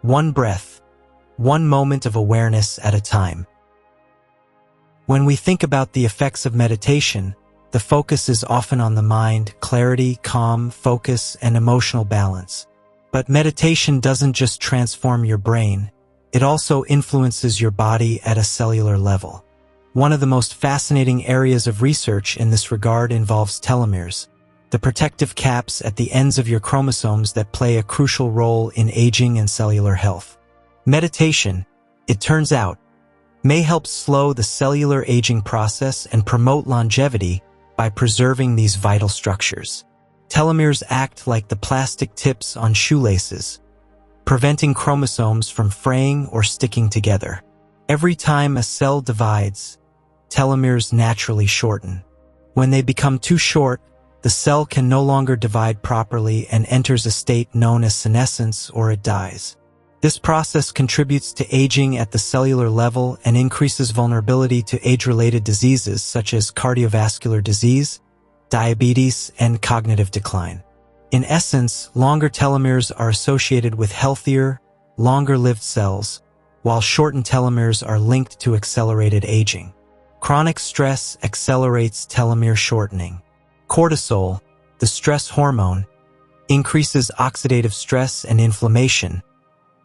One breath, one moment of awareness at a time. When we think about the effects of meditation, the focus is often on the mind, clarity, calm, focus, and emotional balance. But meditation doesn't just transform your brain, it also influences your body at a cellular level. One of the most fascinating areas of research in this regard involves telomeres, the protective caps at the ends of your chromosomes that play a crucial role in aging and cellular health. Meditation, it turns out, may help slow the cellular aging process and promote longevity by preserving these vital structures. Telomeres act like the plastic tips on shoelaces, preventing chromosomes from fraying or sticking together. Every time a cell divides, telomeres naturally shorten. When they become too short, the cell can no longer divide properly and enters a state known as senescence, or it dies. This process contributes to aging at the cellular level and increases vulnerability to age-related diseases such as cardiovascular disease, diabetes, and cognitive decline. In essence, longer telomeres are associated with healthier, longer-lived cells, while shortened telomeres are linked to accelerated aging. Chronic stress accelerates telomere shortening. Cortisol, the stress hormone, increases oxidative stress and inflammation,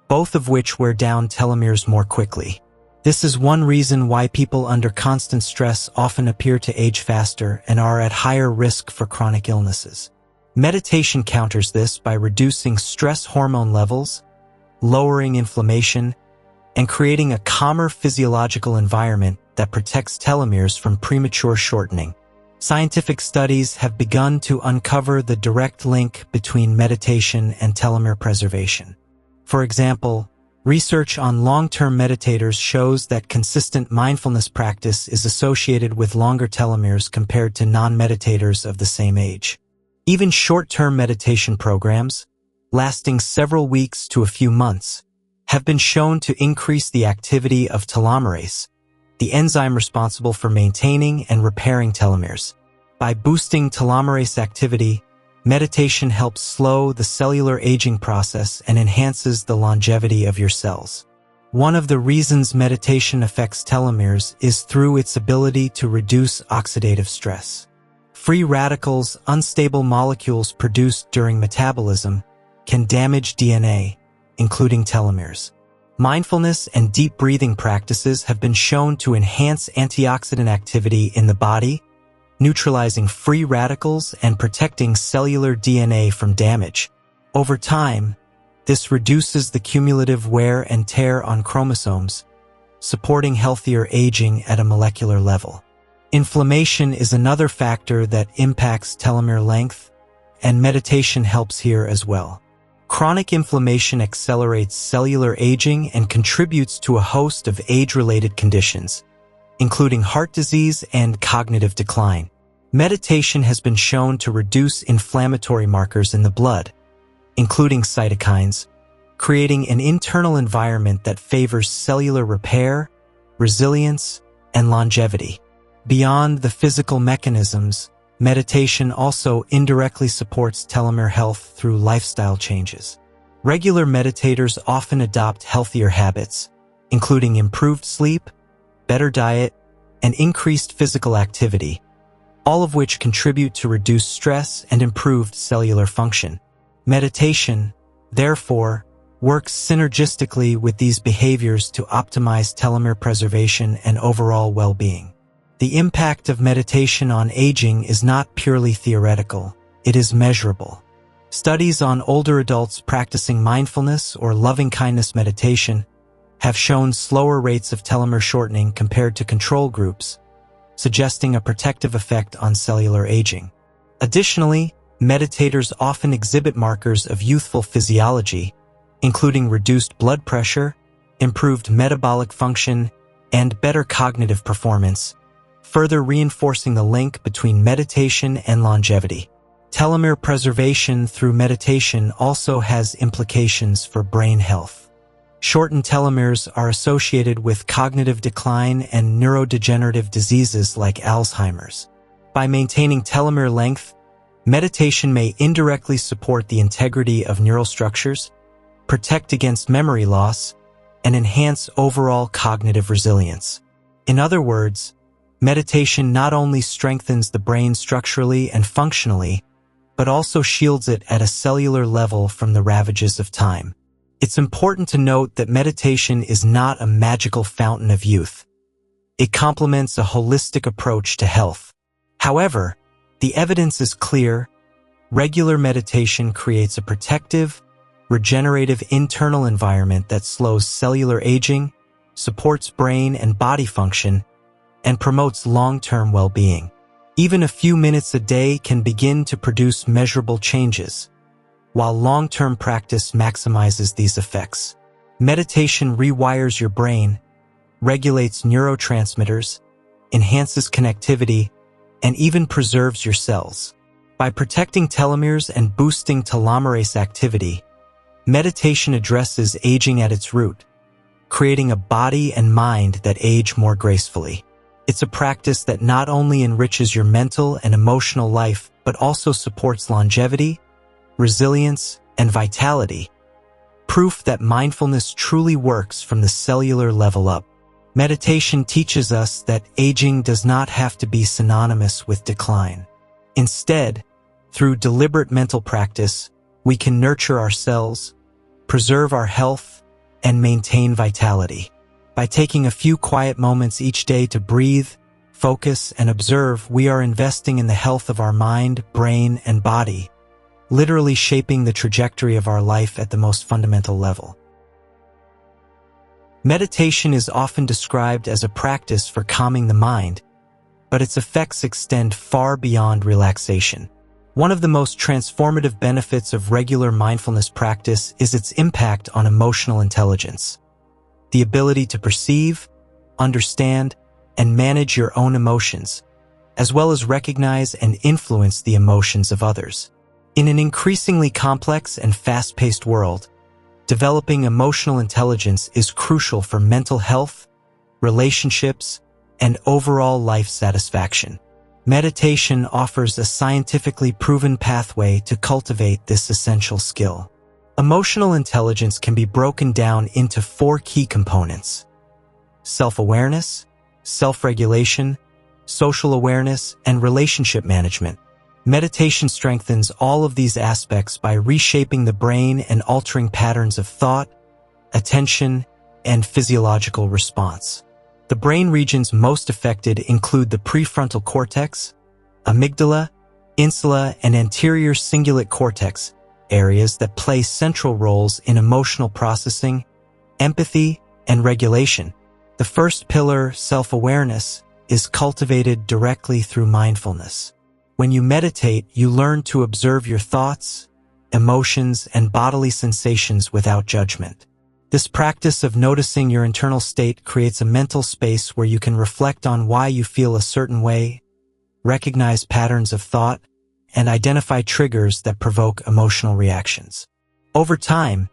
both of which wear down telomeres more quickly. This is one reason why people under constant stress often appear to age faster and are at higher risk for chronic illnesses. Meditation counters this by reducing stress hormone levels, lowering inflammation, and creating a calmer physiological environment that protects telomeres from premature shortening. Scientific studies have begun to uncover the direct link between meditation and telomere preservation. For example, research on long-term meditators shows that consistent mindfulness practice is associated with longer telomeres compared to non-meditators of the same age. Even short-term meditation programs, lasting several weeks to a few months, have been shown to increase the activity of telomerase, the enzyme responsible for maintaining and repairing telomeres. By boosting telomerase activity, meditation helps slow the cellular aging process and enhances the longevity of your cells. One of the reasons meditation affects telomeres is through its ability to reduce oxidative stress. Free radicals, unstable molecules produced during metabolism, can damage DNA, including telomeres. Mindfulness and deep breathing practices have been shown to enhance antioxidant activity in the body, neutralizing free radicals and protecting cellular DNA from damage. Over time, this reduces the cumulative wear and tear on chromosomes, supporting healthier aging at a molecular level. Inflammation is another factor that impacts telomere length, and meditation helps here as well. Chronic inflammation accelerates cellular aging and contributes to a host of age-related conditions, including heart disease and cognitive decline. Meditation has been shown to reduce inflammatory markers in the blood, including cytokines, creating an internal environment that favors cellular repair, resilience, and longevity. Beyond the physical mechanisms, Meditation also indirectly supports telomere health through lifestyle changes. Regular meditators often adopt healthier habits, including improved sleep, better diet, and increased physical activity, all of which contribute to reduced stress and improved cellular function. Meditation, therefore, works synergistically with these behaviors to optimize telomere preservation and overall well-being. The impact of meditation on aging is not purely theoretical, it is measurable. Studies on older adults practicing mindfulness or loving-kindness meditation have shown slower rates of telomere shortening compared to control groups, suggesting a protective effect on cellular aging. Additionally, meditators often exhibit markers of youthful physiology, including reduced blood pressure, improved metabolic function, and better cognitive performance, further reinforcing the link between meditation and longevity. Telomere preservation through meditation also has implications for brain health. Shortened telomeres are associated with cognitive decline and neurodegenerative diseases like Alzheimer's. By maintaining telomere length, meditation may indirectly support the integrity of neural structures, protect against memory loss, and enhance overall cognitive resilience. In other words, meditation not only strengthens the brain structurally and functionally, but also shields it at a cellular level from the ravages of time. It's important to note that meditation is not a magical fountain of youth. It complements a holistic approach to health. However, the evidence is clear. Regular meditation creates a protective, regenerative internal environment that slows cellular aging, supports brain and body function, and promotes long-term well-being. Even a few minutes a day can begin to produce measurable changes, while long-term practice maximizes these effects. Meditation rewires your brain, regulates neurotransmitters, enhances connectivity, and even preserves your cells. By protecting telomeres and boosting telomerase activity, meditation addresses aging at its root, creating a body and mind that age more gracefully. It's a practice that not only enriches your mental and emotional life, but also supports longevity, resilience, and vitality, proof that mindfulness truly works from the cellular level up. Meditation teaches us that aging does not have to be synonymous with decline. Instead, through deliberate mental practice, we can nurture our cells, preserve our health, and maintain vitality. By taking a few quiet moments each day to breathe, focus, and observe, we are investing in the health of our mind, brain, and body, literally shaping the trajectory of our life at the most fundamental level. Meditation is often described as a practice for calming the mind, but its effects extend far beyond relaxation. One of the most transformative benefits of regular mindfulness practice is its impact on emotional intelligence. The ability to perceive, understand, and manage your own emotions, as well as recognize and influence the emotions of others. In an increasingly complex and fast-paced world, developing emotional intelligence is crucial for mental health, relationships, and overall life satisfaction. Meditation offers a scientifically proven pathway to cultivate this essential skill. Emotional intelligence can be broken down into 4 key components: self-awareness, self-regulation, social awareness, and relationship management. Meditation strengthens all of these aspects by reshaping the brain and altering patterns of thought, attention, and physiological response. The brain regions most affected include the prefrontal cortex, amygdala, insula, and anterior cingulate cortex, areas that play central roles in emotional processing, empathy, and regulation. The first pillar, self-awareness, is cultivated directly through mindfulness. When you meditate, you learn to observe your thoughts, emotions, and bodily sensations without judgment. This practice of noticing your internal state creates a mental space where you can reflect on why you feel a certain way, recognize patterns of thought, and identify triggers that provoke emotional reactions. Over time,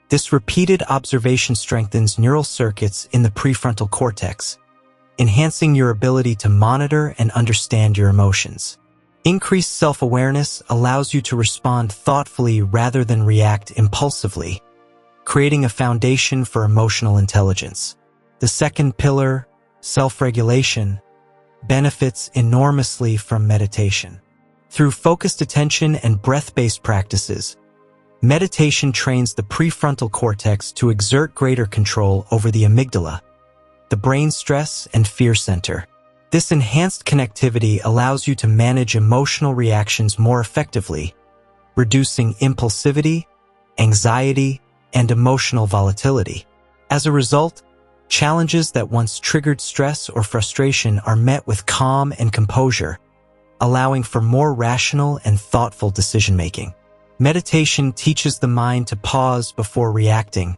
this repeated observation strengthens neural circuits in the prefrontal cortex, enhancing your ability to monitor and understand your emotions. Increased self-awareness allows you to respond thoughtfully rather than react impulsively, creating a foundation for emotional intelligence. The second pillar, self-regulation, benefits enormously from meditation. Through focused attention and breath-based practices, meditation trains the prefrontal cortex to exert greater control over the amygdala, the brain's stress and fear center. This enhanced connectivity allows you to manage emotional reactions more effectively, reducing impulsivity, anxiety, and emotional volatility. As a result, challenges that once triggered stress or frustration are met with calm and composure, allowing for more rational and thoughtful decision-making. Meditation teaches the mind to pause before reacting,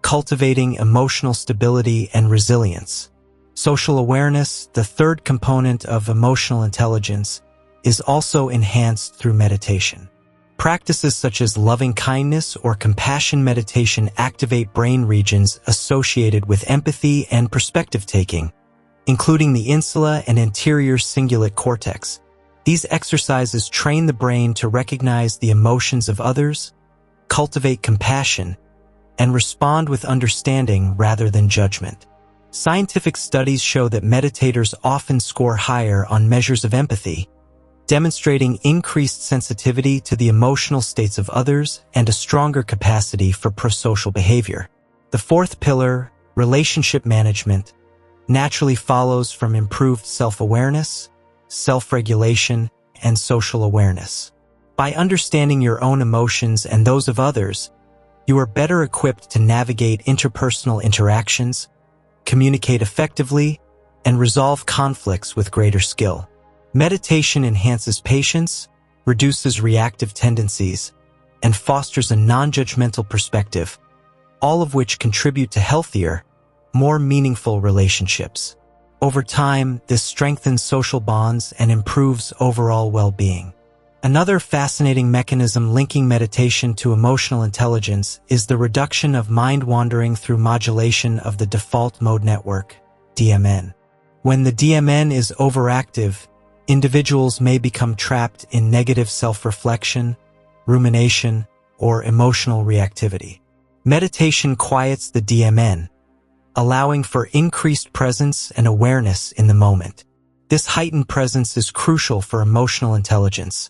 cultivating emotional stability and resilience. Social awareness, the third component of emotional intelligence, is also enhanced through meditation. Practices such as loving kindness or compassion meditation activate brain regions associated with empathy and perspective-taking, including the insula and anterior cingulate cortex. These exercises train the brain to recognize the emotions of others, cultivate compassion, and respond with understanding rather than judgment. Scientific studies show that meditators often score higher on measures of empathy, demonstrating increased sensitivity to the emotional states of others and a stronger capacity for prosocial behavior. The fourth pillar, relationship management, naturally follows from improved self-awareness, self-regulation, and social awareness. By understanding your own emotions and those of others, you are better equipped to navigate interpersonal interactions, communicate effectively, and resolve conflicts with greater skill. Meditation enhances patience, reduces reactive tendencies, and fosters a non-judgmental perspective, all of which contribute to healthier, more meaningful relationships. Over time, this strengthens social bonds and improves overall well-being. Another fascinating mechanism linking meditation to emotional intelligence is the reduction of mind wandering through modulation of the default mode network, DMN. When the DMN is overactive, individuals may become trapped in negative self-reflection, rumination, or emotional reactivity. Meditation quiets the DMN, allowing for increased presence and awareness in the moment. This heightened presence is crucial for emotional intelligence,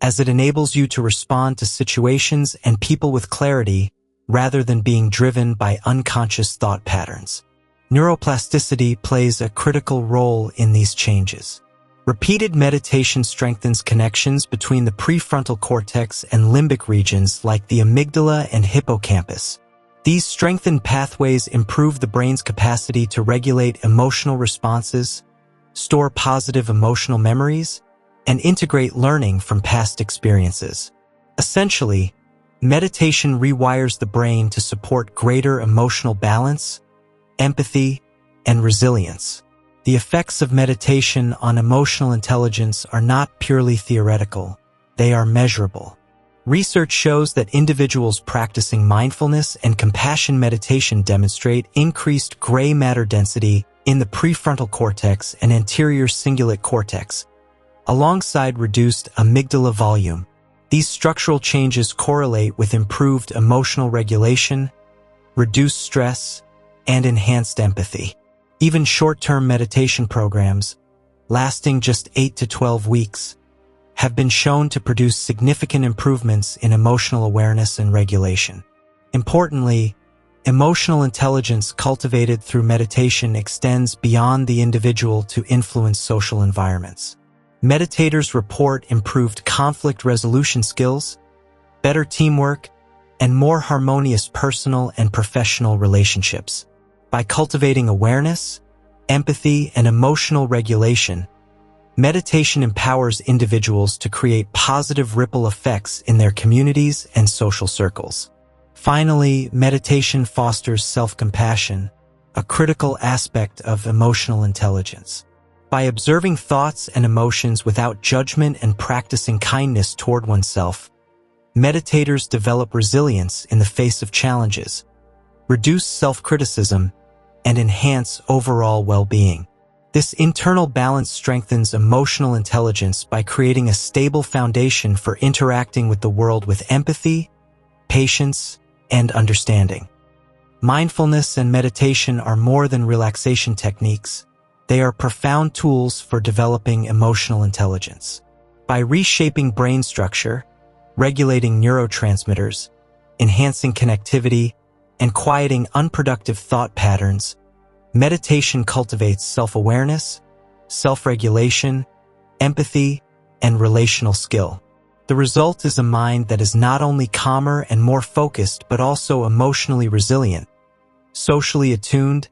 as it enables you to respond to situations and people with clarity rather than being driven by unconscious thought patterns. Neuroplasticity plays a critical role in these changes. Repeated meditation strengthens connections between the prefrontal cortex and limbic regions like the amygdala and hippocampus. These strengthened pathways improve the brain's capacity to regulate emotional responses, store positive emotional memories, and integrate learning from past experiences. Essentially, meditation rewires the brain to support greater emotional balance, empathy, and resilience. The effects of meditation on emotional intelligence are not purely theoretical, they are measurable. Research shows that individuals practicing mindfulness and compassion meditation demonstrate increased gray matter density in the prefrontal cortex and anterior cingulate cortex, alongside reduced amygdala volume. These structural changes correlate with improved emotional regulation, reduced stress, and enhanced empathy. Even short-term meditation programs, lasting just 8 to 12 weeks, have been shown to produce significant improvements in emotional awareness and regulation. Importantly, emotional intelligence cultivated through meditation extends beyond the individual to influence social environments. Meditators report improved conflict resolution skills, better teamwork, and more harmonious personal and professional relationships. By cultivating awareness, empathy, and emotional regulation, meditation empowers individuals to create positive ripple effects in their communities and social circles. Finally, meditation fosters self-compassion, a critical aspect of emotional intelligence. By observing thoughts and emotions without judgment and practicing kindness toward oneself, meditators develop resilience in the face of challenges, reduce self-criticism, and enhance overall well-being. This internal balance strengthens emotional intelligence by creating a stable foundation for interacting with the world with empathy, patience, and understanding. Mindfulness and meditation are more than relaxation techniques. They are profound tools for developing emotional intelligence. By reshaping brain structure, regulating neurotransmitters, enhancing connectivity, and quieting unproductive thought patterns, meditation cultivates self-awareness, self-regulation, empathy, and relational skill. The result is a mind that is not only calmer and more focused but also emotionally resilient, socially attuned,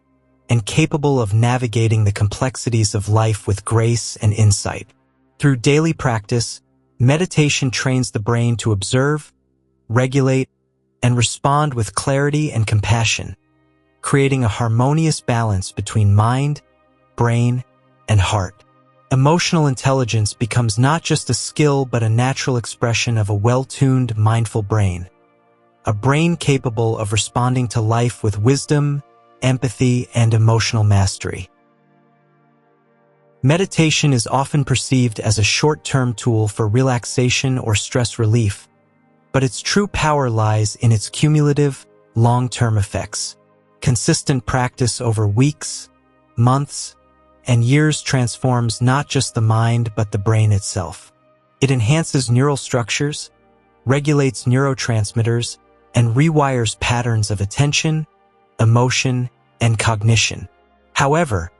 and capable of navigating the complexities of life with grace and insight. Through daily practice, meditation trains the brain to observe, regulate, and respond with clarity and compassion, creating a harmonious balance between mind, brain, and heart. Emotional intelligence becomes not just a skill but a natural expression of a well-tuned, mindful brain. A brain capable of responding to life with wisdom, empathy, and emotional mastery. Meditation is often perceived as a short-term tool for relaxation or stress relief, but its true power lies in its cumulative, long-term effects. Consistent practice over weeks, months, and years transforms not just the mind but the brain itself. It enhances neural structures, regulates neurotransmitters, and rewires patterns of attention, emotion, and cognition. However,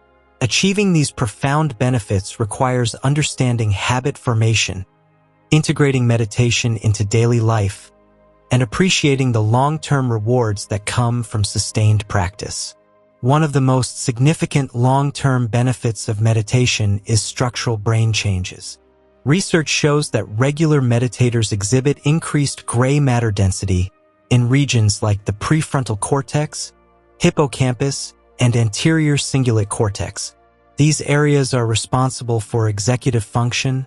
achieving these profound benefits requires understanding habit formation, integrating meditation into daily life, and appreciating the long-term rewards that come from sustained practice. One of the most significant long-term benefits of meditation is structural brain changes. Research shows that regular meditators exhibit increased gray matter density in regions like the prefrontal cortex, hippocampus, and anterior cingulate cortex. These areas are responsible for executive function,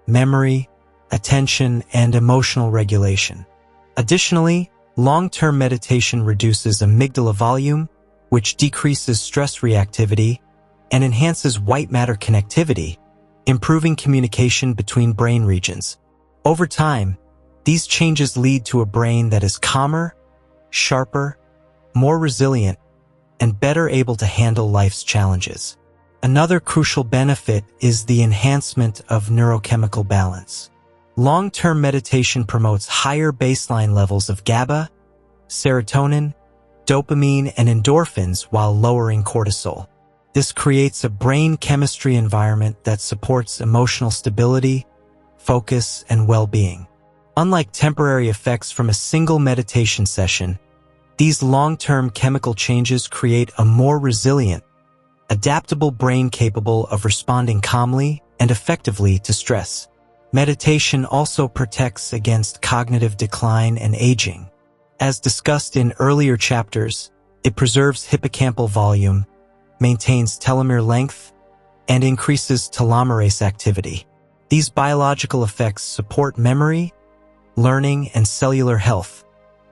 memory, attention, and emotional regulation. Additionally, long-term meditation reduces amygdala volume, which decreases stress reactivity and enhances white matter connectivity, improving communication between brain regions. Over time, these changes lead to a brain that is calmer, sharper, more resilient, and better able to handle life's challenges. Another crucial benefit is the enhancement of neurochemical balance. Long-term meditation promotes higher baseline levels of GABA, serotonin, dopamine, and endorphins while lowering cortisol. This creates a brain chemistry environment that supports emotional stability, focus, and well-being. Unlike temporary effects from a single meditation session, these long-term chemical changes create a more resilient, adaptable brain capable of responding calmly and effectively to stress. Meditation also protects against cognitive decline and aging. As discussed in earlier chapters, it preserves hippocampal volume, maintains telomere length, and increases telomerase activity. These biological effects support memory, learning, and cellular health,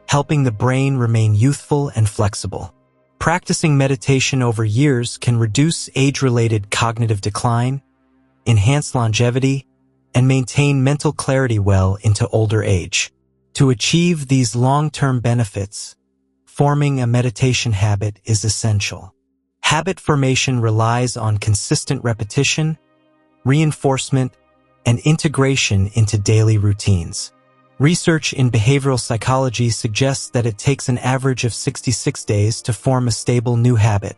helping the brain remain youthful and flexible. Practicing meditation over years can reduce age-related cognitive decline, enhance longevity, and maintain mental clarity well into older age. To achieve these long-term benefits, forming a meditation habit is essential. Habit formation relies on consistent repetition, reinforcement, and integration into daily routines. Research in behavioral psychology suggests that it takes an average of 66 days to form a stable new habit,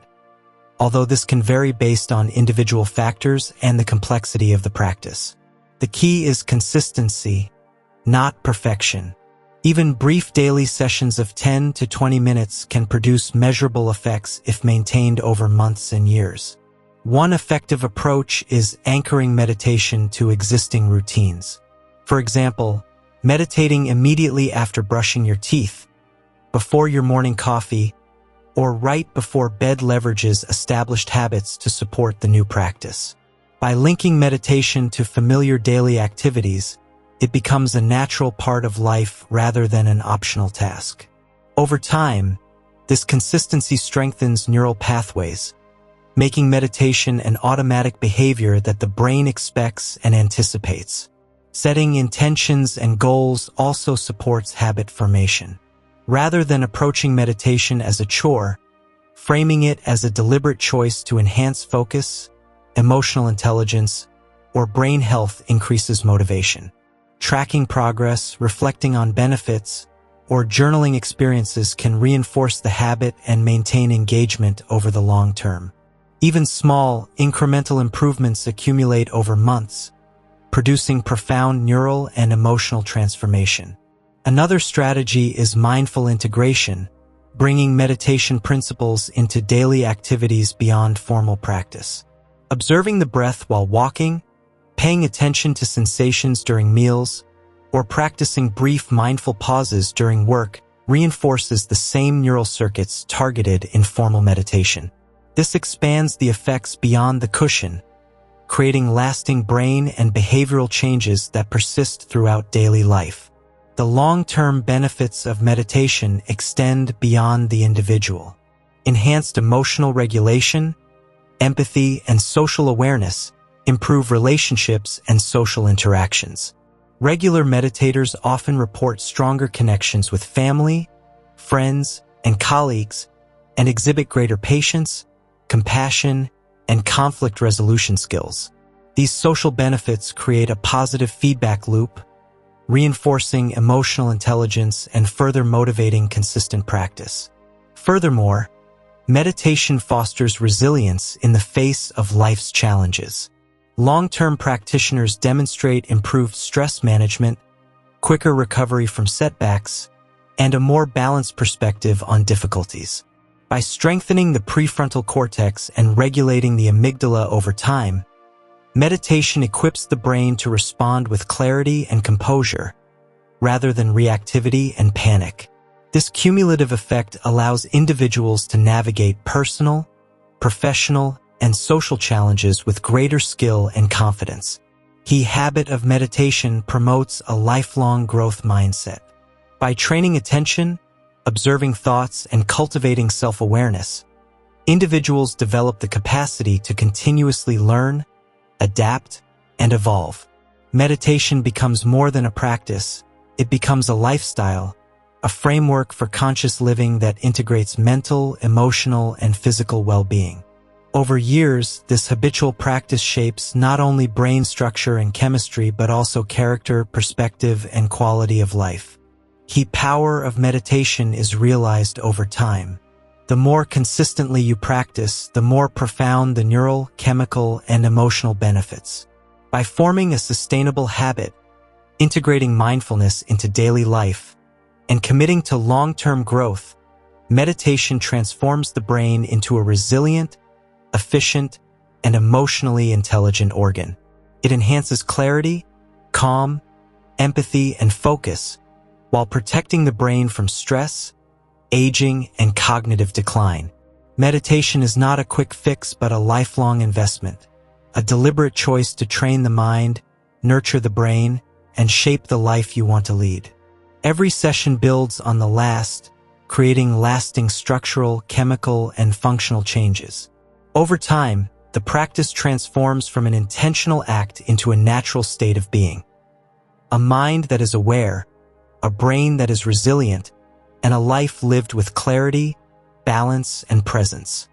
although this can vary based on individual factors and the complexity of the practice. The key is consistency, not perfection. Even brief daily sessions of 10 to 20 minutes can produce measurable effects if maintained over months and years. One effective approach is anchoring meditation to existing routines. For example, meditating immediately after brushing your teeth, before your morning coffee, or right before bed leverages established habits to support the new practice. By linking meditation to familiar daily activities, it becomes a natural part of life rather than an optional task. Over time, this consistency strengthens neural pathways, making meditation an automatic behavior that the brain expects and anticipates. Setting intentions and goals also supports habit formation. Rather than approaching meditation as a chore, framing it as a deliberate choice to enhance focus, emotional intelligence, or brain health increases motivation. Tracking progress, reflecting on benefits, or journaling experiences can reinforce the habit and maintain engagement over the long term. Even small, incremental improvements accumulate over months, producing profound neural and emotional transformation. Another strategy is mindful integration, bringing meditation principles into daily activities beyond formal practice. Observing the breath while walking, paying attention to sensations during meals, or practicing brief mindful pauses during work reinforces the same neural circuits targeted in formal meditation. This expands the effects beyond the cushion, creating lasting brain and behavioral changes that persist throughout daily life. The long-term benefits of meditation extend beyond the individual. Enhanced emotional regulation, empathy, and social awareness improve relationships and social interactions. Regular meditators often report stronger connections with family, friends, and colleagues, and exhibit greater patience, compassion, and conflict resolution skills. These social benefits create a positive feedback loop, reinforcing emotional intelligence and further motivating consistent practice. Furthermore, meditation fosters resilience in the face of life's challenges. Long-term practitioners demonstrate improved stress management, quicker recovery from setbacks, and a more balanced perspective on difficulties. By strengthening the prefrontal cortex and regulating the amygdala over time, meditation equips the brain to respond with clarity and composure, rather than reactivity and panic. This cumulative effect allows individuals to navigate personal, professional, and social challenges with greater skill and confidence. The habit of meditation promotes a lifelong growth mindset. By training attention, observing thoughts, and cultivating self-awareness, individuals develop the capacity to continuously learn, adapt, and evolve. Meditation becomes more than a practice. It becomes a lifestyle, a framework for conscious living that integrates mental, emotional, and physical well-being. Over years, this habitual practice shapes not only brain structure and chemistry but also character, perspective, and quality of life. The power of meditation is realized over time. The more consistently you practice, the more profound the neural, chemical, and emotional benefits. By forming a sustainable habit, integrating mindfulness into daily life, and committing to long-term growth, meditation transforms the brain into a resilient, efficient, and emotionally intelligent organ. It enhances clarity, calm, empathy, and focus, while protecting the brain from stress, aging, and cognitive decline. Meditation is not a quick fix but a lifelong investment, a deliberate choice to train the mind, nurture the brain, and shape the life you want to lead. Every session builds on the last, creating lasting structural, chemical, and functional changes. Over time, the practice transforms from an intentional act into a natural state of being. A mind that is aware, a brain that is resilient, and a life lived with clarity, balance, and presence.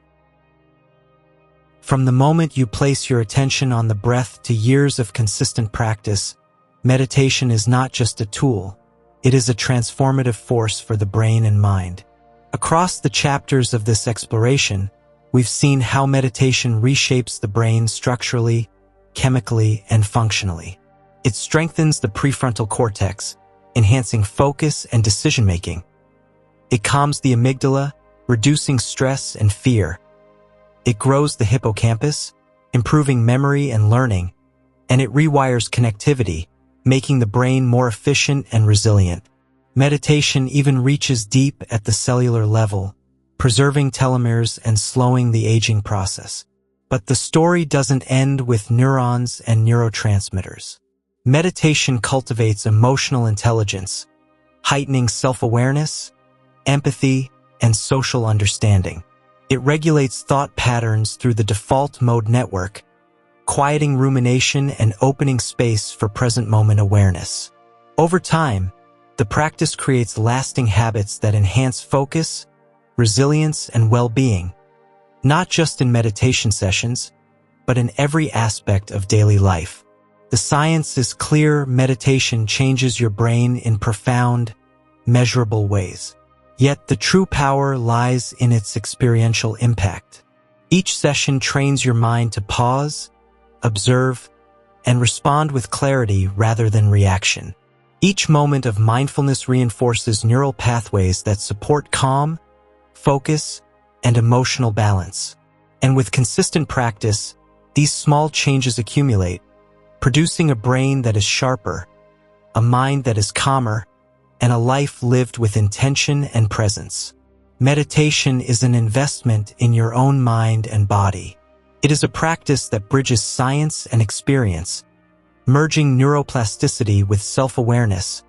From the moment you place your attention on the breath to years of consistent practice, meditation is not just a tool, it is a transformative force for the brain and mind. Across the chapters of this exploration, we've seen how meditation reshapes the brain structurally, chemically, and functionally. It strengthens the prefrontal cortex, enhancing focus and decision-making. It calms the amygdala, reducing stress and fear. It grows the hippocampus, improving memory and learning, and it rewires connectivity, making the brain more efficient and resilient. Meditation even reaches deep at the cellular level, preserving telomeres and slowing the aging process. But the story doesn't end with neurons and neurotransmitters. Meditation cultivates emotional intelligence, heightening self-awareness, empathy, and social understanding. It regulates thought patterns through the default mode network, quieting rumination and opening space for present moment awareness. Over time, the practice creates lasting habits that enhance focus, resilience, and well-being, not just in meditation sessions, but in every aspect of daily life. The science is clear: meditation changes your brain in profound, measurable ways. Yet the true power lies in its experiential impact. Each session trains your mind to pause, observe, and respond with clarity rather than reaction. Each moment of mindfulness reinforces neural pathways that support calm, focus, and emotional balance. And with consistent practice, these small changes accumulate, producing a brain that is sharper, a mind that is calmer, and a life lived with intention and presence. Meditation is an investment in your own mind and body. It is a practice that bridges science and experience, merging neuroplasticity with self-awareness,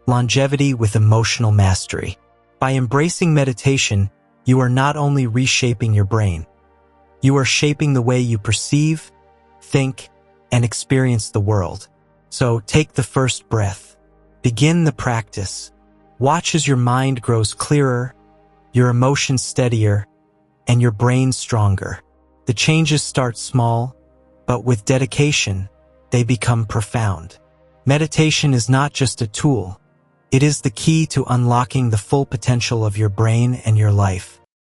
longevity with emotional mastery. By embracing meditation, you are not only reshaping your brain, you are shaping the way you perceive, think, and experience the world. So take the first breath. Begin the practice. Watch as your mind grows clearer, your emotions steadier, and your brain stronger. The changes start small, but with dedication, they become profound. Meditation is not just a tool. It is the key to unlocking the full potential of your brain and your life.